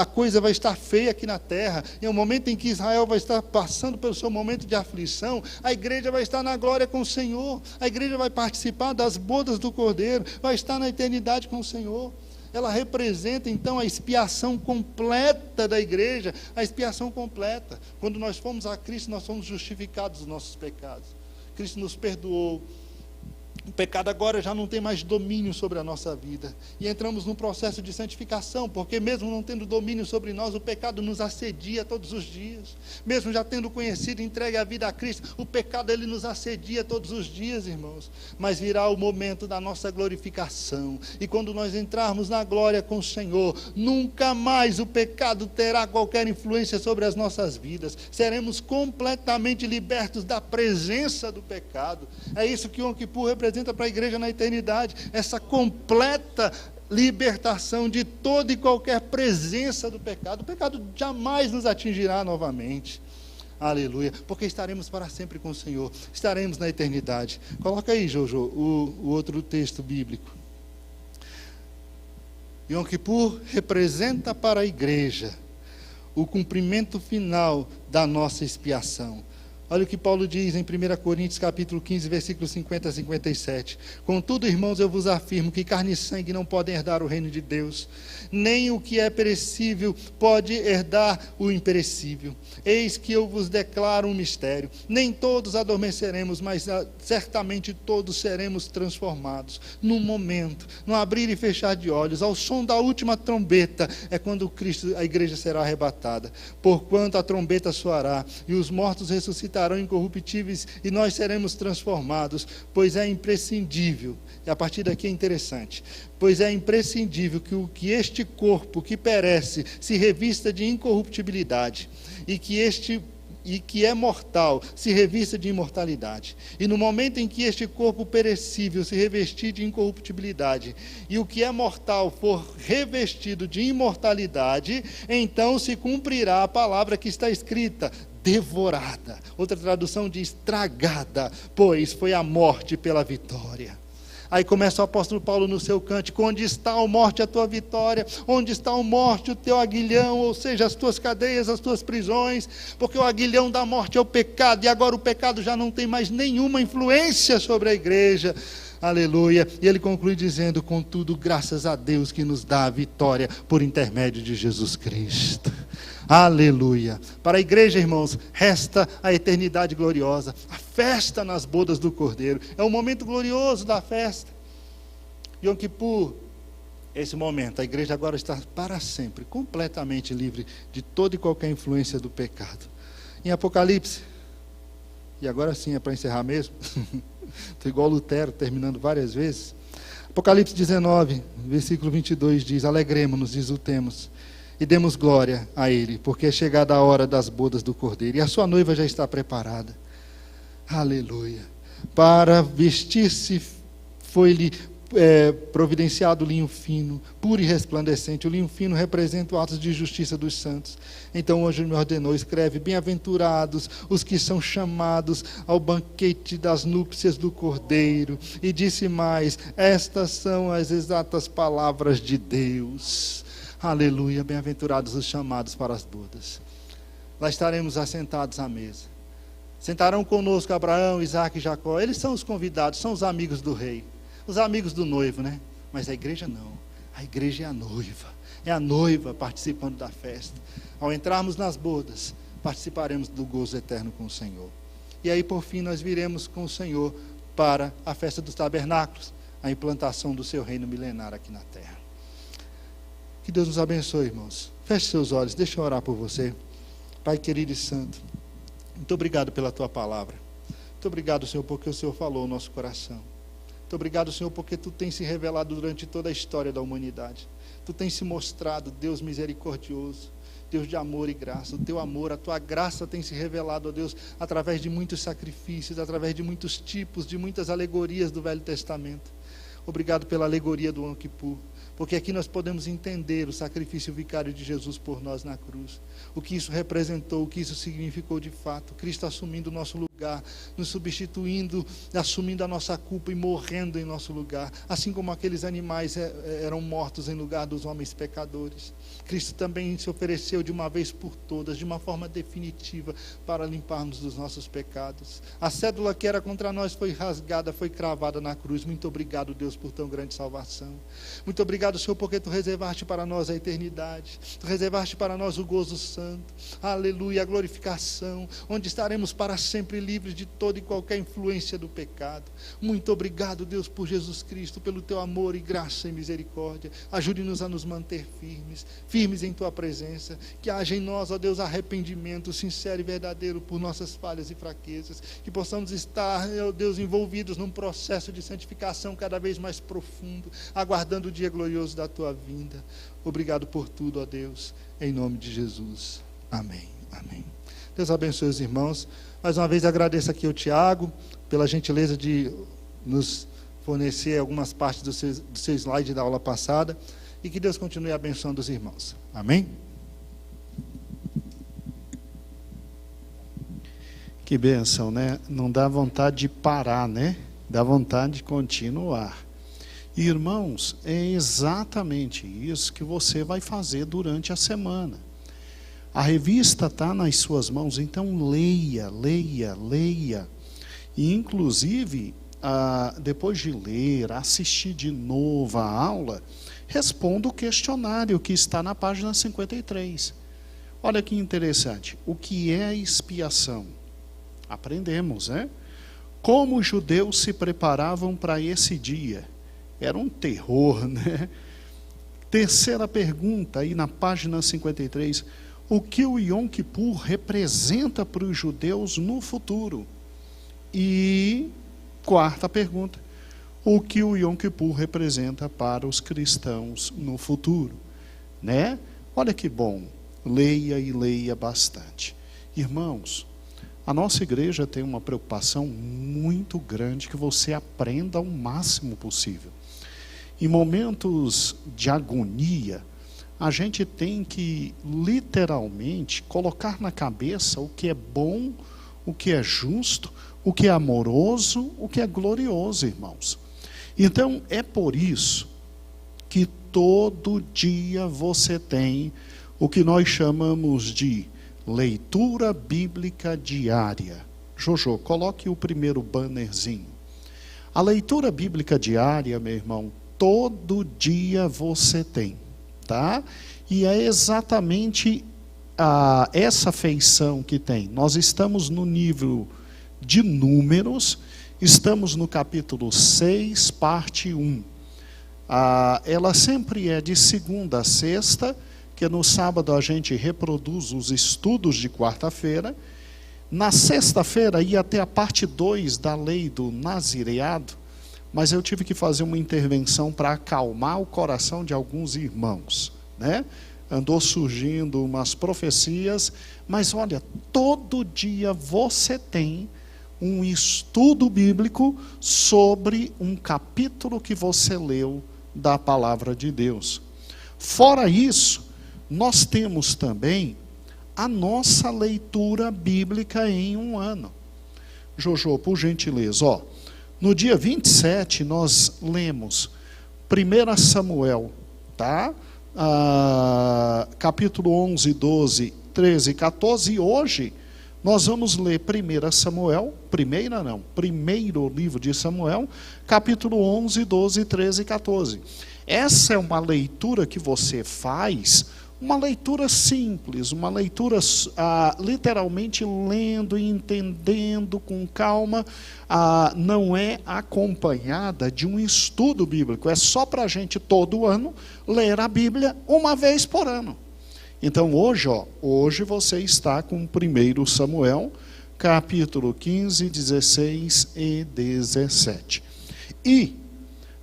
a coisa vai estar feia aqui na terra, é o momento em que Israel vai estar passando pelo seu momento de aflição, a igreja vai estar na glória com o Senhor, a igreja vai participar das bodas do Cordeiro, vai estar na eternidade com o Senhor. Ela representa então a expiação completa da igreja, a expiação completa. Quando nós fomos a Cristo, nós fomos justificados dos nossos pecados. Cristo nos perdoou. O pecado agora já não tem mais domínio sobre a nossa vida. E entramos num processo de santificação, porque mesmo não tendo domínio sobre nós, o pecado nos assedia todos os dias. Mesmo já tendo conhecido e entregue a vida a Cristo, o pecado ele nos assedia todos os dias, irmãos. Mas virá o momento da nossa glorificação. E quando nós entrarmos na glória com o Senhor, nunca mais o pecado terá qualquer influência sobre as nossas vidas. Seremos completamente libertos da presença do pecado. É isso que o Yom Kippur representa para a igreja na eternidade, essa completa libertação de toda e qualquer presença do pecado. O pecado jamais nos atingirá novamente. Aleluia, porque estaremos para sempre com o Senhor, estaremos na eternidade. Coloca aí, Jojo, o outro texto bíblico. Yom Kippur representa para a igreja o cumprimento final da nossa expiação. Olha o que Paulo diz em 1 Coríntios capítulo 15, versículos 50 a 57. Contudo, irmãos, eu vos afirmo que carne e sangue não podem herdar o reino de Deus, nem o que é perecível pode herdar o imperecível. Eis que eu vos declaro um mistério. Nem todos adormeceremos, mas certamente todos seremos transformados. Num momento, no abrir e fechar de olhos, ao som da última trombeta, é quando a igreja será arrebatada. Porquanto a trombeta soará, e os mortos ressuscitarão incorruptíveis, e nós seremos transformados, pois é imprescindível, e a partir daqui é interessante, pois é imprescindível que este corpo que perece se revista de incorruptibilidade, e que é mortal se revista de imortalidade. E no momento em que este corpo perecível se revestir de incorruptibilidade, e o que é mortal for revestido de imortalidade, então se cumprirá a palavra que está escrita: devorada. Outra tradução diz tragada, pois foi a morte pela vitória. Aí começa o apóstolo Paulo no seu cântico: onde está, ó morte, a tua vitória? Onde está, ó morte, o teu aguilhão? Ou seja, as tuas cadeias, as tuas prisões. Porque o aguilhão da morte é o pecado, e agora o pecado já não tem mais nenhuma influência sobre a igreja. Aleluia. E ele conclui dizendo: contudo, graças a Deus que nos dá a vitória por intermédio de Jesus Cristo. Aleluia. Para a igreja, irmãos, resta a eternidade gloriosa, a festa nas bodas do Cordeiro. É o momento glorioso da festa. Yom Kippur, esse momento, a igreja agora está para sempre completamente livre de toda e qualquer influência do pecado. Em Apocalipse, e agora sim é para encerrar mesmo, estou igual Lutero, terminando várias vezes. Apocalipse 19, versículo 22 diz: alegremo-nos, exultemos, e demos glória a Ele, porque é chegada a hora das bodas do Cordeiro, e a sua noiva já está preparada. Aleluia. Para vestir-se foi-lhe providenciado linho fino, puro e resplandecente. O linho fino representa o ato de justiça dos santos. Então o anjo me ordenou: escreve, bem-aventurados os que são chamados ao banquete das núpcias do Cordeiro. E disse mais: estas são as exatas palavras de Deus. Aleluia, bem-aventurados os chamados para as bodas. Lá estaremos assentados à mesa. Sentarão conosco Abraão, Isaque e Jacó. Eles são os convidados, são os amigos do rei, os amigos do noivo, né? Mas a igreja não. A igreja é a noiva. É a noiva participando da festa. Ao entrarmos nas bodas, participaremos do gozo eterno com o Senhor. E aí, por fim, nós viremos com o Senhor para a festa dos tabernáculos, a implantação do seu reino milenar aqui na terra. Que Deus nos abençoe, irmãos. Feche seus olhos, deixa eu orar por você. Pai querido e santo, muito obrigado pela tua palavra. Muito obrigado, Senhor, porque o Senhor falou no nosso coração. Muito obrigado, Senhor, porque tu tens se revelado durante toda a história da humanidade. Tu tens se mostrado Deus misericordioso, Deus de amor e graça. O teu amor, a tua graça tem se revelado, ó Deus, através de muitos sacrifícios, através de muitos tipos, de muitas alegorias do Velho Testamento. Obrigado pela alegoria do Yom Kippur, porque aqui nós podemos entender o sacrifício vicário de Jesus por nós na cruz, o que isso representou, o que isso significou de fato, Cristo assumindo o nosso lugar, nos substituindo, assumindo a nossa culpa e morrendo em nosso lugar, assim como aqueles animais eram mortos em lugar dos homens pecadores. Cristo também se ofereceu de uma vez por todas, de uma forma definitiva, para limpar-nos dos nossos pecados. A cédula que era contra nós foi rasgada, foi cravada na cruz. Muito obrigado, Deus, por tão grande salvação. Muito obrigado, Senhor, porque tu reservaste para nós a eternidade, tu reservaste para nós o gozo santo, aleluia, a glorificação, onde estaremos para sempre livres de toda e qualquer influência do pecado. Muito obrigado, Deus, por Jesus Cristo, pelo teu amor e graça e misericórdia. Ajude-nos a nos manter firmes em tua presença, que haja em nós, ó Deus, arrependimento sincero e verdadeiro por nossas falhas e fraquezas, que possamos estar, ó Deus, envolvidos num processo de santificação cada vez mais profundo, aguardando o dia glorioso da tua vinda. Obrigado por tudo, ó Deus, em nome de Jesus. Amém. Amém. Deus abençoe os irmãos. Mais uma vez agradeço aqui ao Tiago pela gentileza de nos fornecer algumas partes do seu slide da aula passada, e que Deus continue abençoando os irmãos. Amém? Que bênção, né? Não dá vontade de parar, né? Dá vontade de continuar. Irmãos, é exatamente isso que você vai fazer durante a semana. A revista está nas suas mãos, então leia. E inclusive, depois de ler, assistir de novo a aula, responda o questionário que está na página 53. Olha que interessante. O que é expiação? Aprendemos, né? Como os judeus se preparavam para esse dia? Era um terror, né? Terceira pergunta, aí na página 53. O que o Yom Kippur representa para os judeus no futuro? E quarta pergunta. O que o Yom Kippur representa para os cristãos no futuro, né? Olha que bom, leia e leia bastante. Irmãos, a nossa igreja tem uma preocupação muito grande que você aprenda o máximo possível. Em momentos de agonia, a gente tem que literalmente colocar na cabeça o que é bom, o que é justo, o que é amoroso, o que é glorioso, irmãos. Então, é por isso que todo dia você tem o que nós chamamos de leitura bíblica diária. Jojo, coloque o primeiro bannerzinho. A leitura bíblica diária, meu irmão, todo dia você tem, tá? E é exatamente essa feição que tem. Nós estamos no nível de Números. Estamos no capítulo 6, parte 1. Ela sempre é de segunda a sexta, que no sábado a gente reproduz os estudos de quarta-feira. Na sexta-feira ia até a parte 2 da lei do nazireado, mas eu tive que fazer uma intervenção para acalmar o coração de alguns irmãos, né? Andou surgindo umas profecias, mas olha, todo dia você tem um estudo bíblico sobre um capítulo que você leu da palavra de Deus. Fora isso, nós temos também a nossa leitura bíblica em um ano. Jojo, por gentileza, no dia 27 nós lemos 1 Samuel, tá? Capítulo 11, 12, 13 e 14, e hoje nós vamos ler 1 Samuel, primeiro livro de Samuel, capítulo 11, 12, 13 e 14. Essa é uma leitura que você faz Uma leitura simples, uma leitura literalmente lendo e entendendo com calma, não é acompanhada de um estudo bíblico. É só para a gente todo ano ler a Bíblia uma vez por ano. Então hoje você está com 1 Samuel, capítulo 15, 16 e 17. E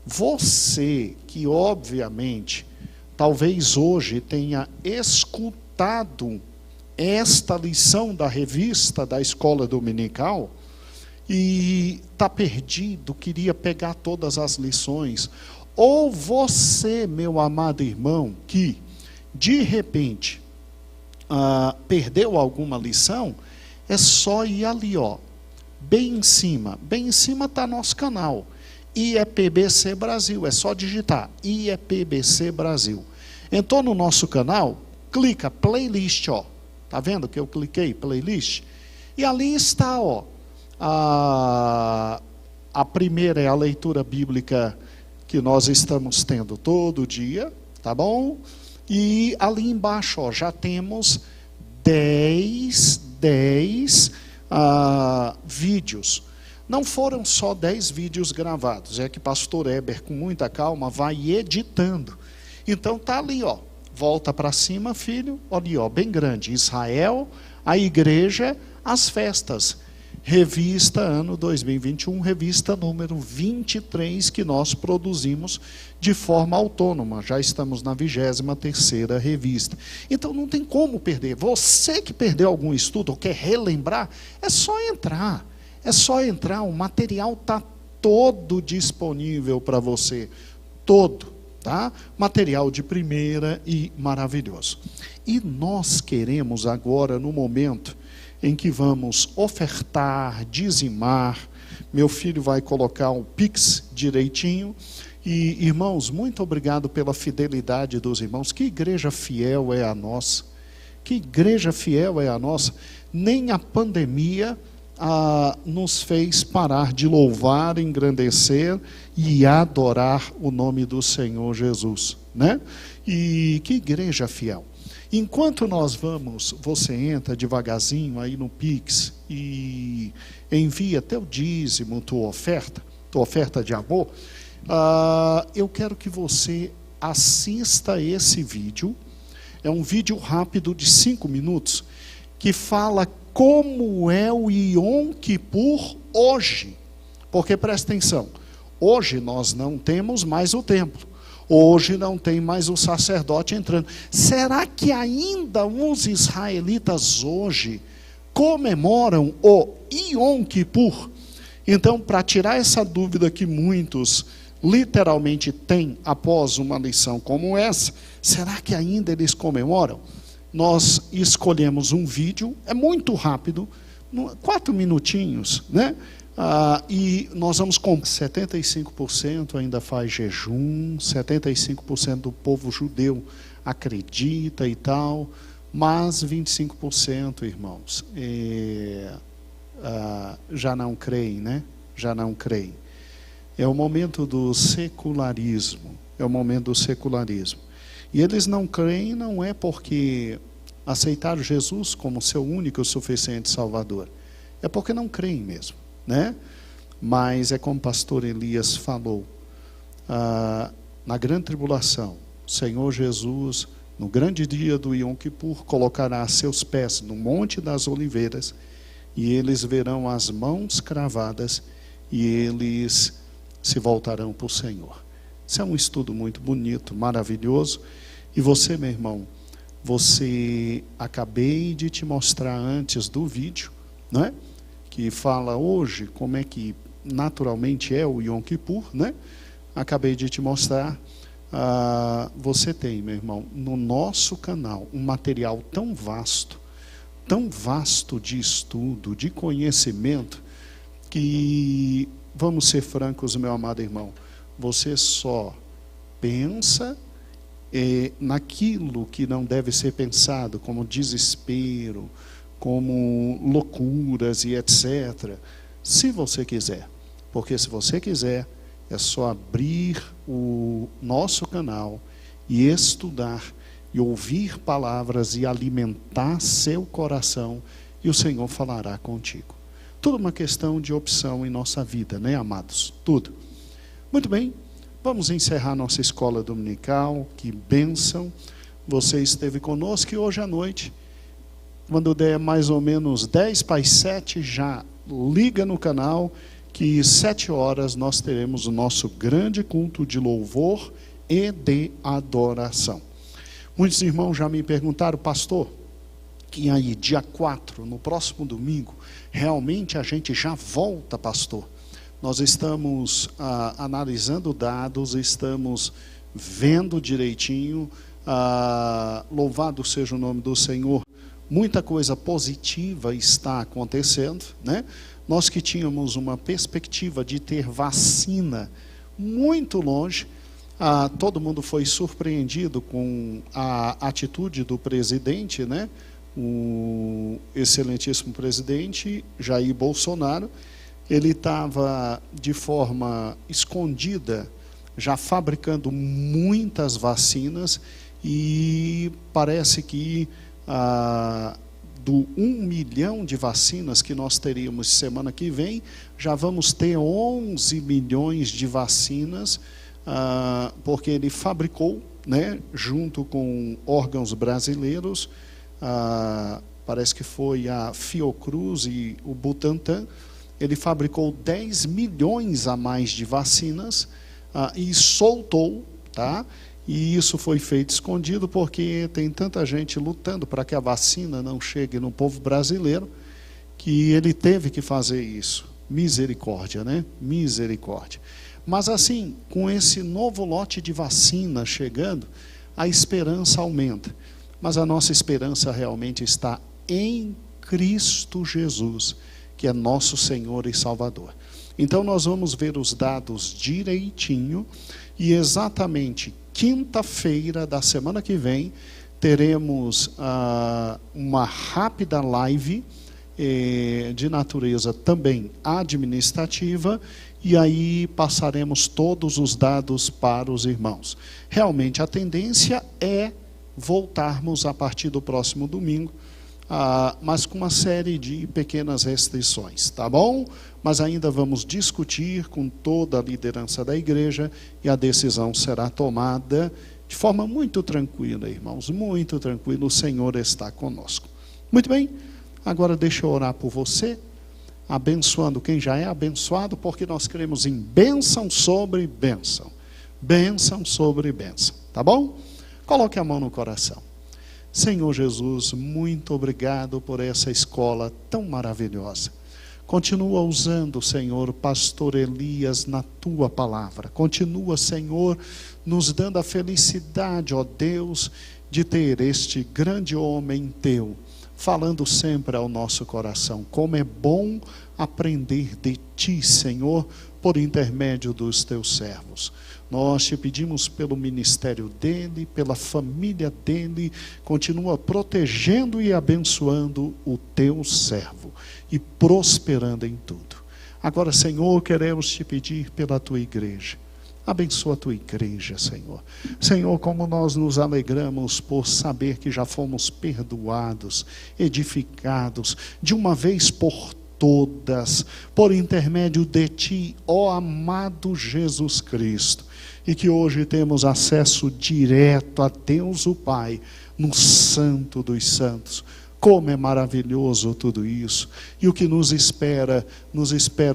você que obviamente talvez hoje tenha escutado esta lição da revista da escola dominical e está perdido, queria pegar todas as lições. Ou você, meu amado irmão, que de repente perdeu alguma lição, é só ir ali, bem em cima está nosso canal. IEPBC Brasil, é só digitar IEPBC Brasil. Entrou no nosso canal, clica playlist, tá vendo que eu cliquei playlist? E ali está, a primeira é a leitura bíblica que nós estamos tendo todo dia, tá bom? E ali embaixo, já temos 10 vídeos. Não foram só 10 vídeos gravados, é que pastor Heber, com muita calma, vai editando. Então está ali, volta para cima, filho, ali, bem grande, Israel, a igreja, as festas. Revista ano 2021, revista número 23, que nós produzimos de forma autônoma. Já estamos na 23ª revista. Então não tem como perder. Você que perdeu algum estudo ou quer relembrar, é só entrar. O material está todo disponível para você, todo, tá? Material de primeira e maravilhoso. E nós queremos agora, no momento em que vamos ofertar, dizimar, meu filho vai colocar o Pix direitinho. E, irmãos, muito obrigado pela fidelidade dos irmãos. Que igreja fiel é a nossa. Nem a pandemia nos fez parar de louvar, engrandecer e adorar o nome do Senhor Jesus, né? E que igreja fiel. Enquanto nós vamos, você entra devagarzinho aí no Pix e envia teu dízimo, tua oferta de amor. Eu quero que você assista esse vídeo. É um vídeo rápido de 5 minutos que fala como é o Yom Kippur hoje. Porque presta atenção, hoje nós não temos mais o templo. Hoje não tem mais o sacerdote entrando. Será que ainda os israelitas hoje comemoram o Yom Kippur? Então, para tirar essa dúvida que muitos literalmente têm após uma lição como essa, será que ainda eles comemoram? Nós escolhemos um vídeo, é muito rápido, 4 minutinhos, né? E nós vamos com 75% ainda faz jejum, 75% do povo judeu acredita e tal, mas 25%, irmãos, já não creem, né? Já não creem. É o momento do secularismo, E eles não creem, não é porque aceitaram Jesus como seu único e suficiente Salvador. É porque não creem mesmo, né? Mas é como o pastor Elias falou, na grande tribulação, o Senhor Jesus, no grande dia do Yom Kippur, colocará seus pés no Monte das Oliveiras, e eles verão as mãos cravadas, e eles se voltarão para o Senhor. Isso é um estudo muito bonito, maravilhoso. E você, meu irmão, acabei de te mostrar antes do vídeo, né? Que fala hoje como é que naturalmente é o Yom Kippur, né? Acabei de te mostrar. Você tem, meu irmão, no nosso canal, um material tão vasto de estudo, de conhecimento, que, vamos ser francos, meu amado irmão, você só pensa naquilo que não deve ser pensado, como desespero, como loucuras e etc. Se você quiser. Porque se você quiser, é só abrir o nosso canal e estudar e ouvir palavras e alimentar seu coração, e o Senhor falará contigo. Tudo uma questão de opção em nossa vida, né, amados? Tudo. Muito bem, vamos encerrar nossa escola dominical. Que bênção você esteve conosco, e hoje à noite, quando der mais ou menos 10 para as 7, já liga no canal, que 7 horas nós teremos o nosso grande culto de louvor e de adoração. Muitos irmãos já me perguntaram, pastor, e aí, dia 4, no próximo domingo, realmente a gente já volta, pastor? Nós estamos analisando dados, estamos vendo direitinho, louvado seja o nome do Senhor, muita coisa positiva está acontecendo, né? Nós que tínhamos uma perspectiva de ter vacina muito longe, todo mundo foi surpreendido com a atitude do presidente, né? O excelentíssimo presidente Jair Bolsonaro. Ele estava de forma escondida, já fabricando muitas vacinas, e parece que do 1 milhão de vacinas que nós teríamos semana que vem, já vamos ter 11 milhões de vacinas, porque ele fabricou, né, junto com órgãos brasileiros, parece que foi a Fiocruz e o Butantan. Ele fabricou 10 milhões a mais de vacinas e soltou, tá? E isso foi feito escondido, porque tem tanta gente lutando para que a vacina não chegue no povo brasileiro, que ele teve que fazer isso. Misericórdia, né? Misericórdia. Mas assim, com esse novo lote de vacina chegando, a esperança aumenta. Mas a nossa esperança realmente está em Cristo Jesus, que é nosso Senhor e Salvador. Então nós vamos ver os dados direitinho, e exatamente quinta-feira da semana que vem teremos uma rápida live de natureza também administrativa, e aí passaremos todos os dados para os irmãos. Realmente a tendência é voltarmos a partir do próximo domingo, mas com uma série de pequenas restrições, tá bom? Mas ainda vamos discutir com toda a liderança da igreja, e a decisão será tomada de forma muito tranquila, irmãos, muito tranquila. O Senhor está conosco. Muito bem, agora deixa eu orar por você, abençoando quem já é abençoado, porque nós cremos em bênção sobre bênção, bênção sobre bênção, tá bom? Coloque a mão no coração. Senhor Jesus, muito obrigado por essa escola tão maravilhosa. Continua usando, Senhor, pastor Elias na tua palavra. Continua, Senhor, nos dando a felicidade, ó Deus, de ter este grande homem teu, falando sempre ao nosso coração. Como é bom aprender de ti, Senhor, por intermédio dos teus servos. Nós te pedimos pelo ministério dele, pela família dele. Continua protegendo e abençoando o teu servo e prosperando em tudo. Agora, Senhor, queremos te pedir pela tua igreja. Abençoa a tua igreja, Senhor. Senhor, como nós nos alegramos por saber que já fomos perdoados, edificados, de uma vez por todas, por intermédio de ti, ó amado Jesus Cristo, e que hoje temos acesso direto a Deus o Pai, no Santo dos Santos. Como é maravilhoso tudo isso. E o que nos espera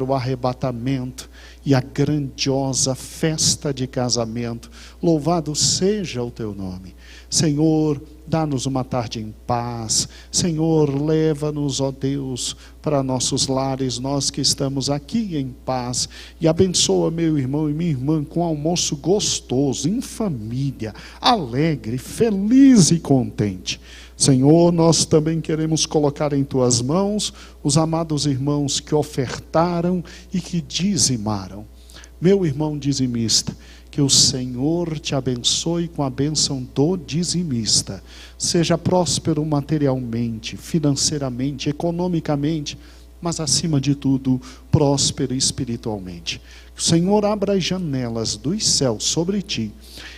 o arrebatamento e a grandiosa festa de casamento. Louvado seja o teu nome. Senhor, dá-nos uma tarde em paz. Senhor, leva-nos, ó Deus, para nossos lares, nós que estamos aqui em paz. E abençoa meu irmão e minha irmã com almoço gostoso, em família, alegre, feliz e contente. Senhor, nós também queremos colocar em tuas mãos os amados irmãos que ofertaram e que dizimaram. Meu irmão dizimista, que o Senhor te abençoe com a bênção do dizimista. Seja próspero materialmente, financeiramente, economicamente, mas acima de tudo, próspera espiritualmente. Que o Senhor abra as janelas dos céus sobre ti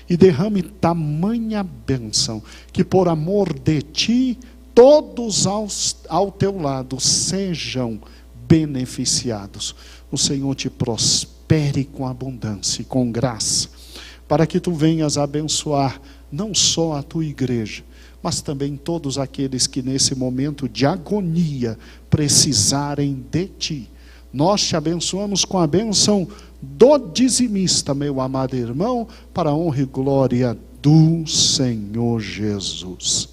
e derrame tamanha bênção, que por amor de ti, todos ao teu lado sejam beneficiados. O Senhor te prospere com abundância e com graça, para que tu venhas abençoar não só a tua igreja, mas também todos aqueles que nesse momento de agonia precisarem de ti. Nós te abençoamos com a bênção do dizimista, meu amado irmão, para a honra e glória do Senhor Jesus.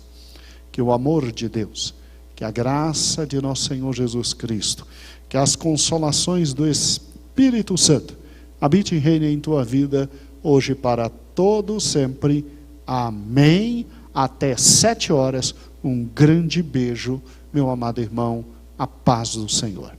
Que o amor de Deus, que a graça de nosso Senhor Jesus Cristo, que as consolações do Espírito Santo habite e reine em tua vida, hoje para todo sempre. Amém. Até 7 horas. Um grande beijo, meu amado irmão. A paz do Senhor.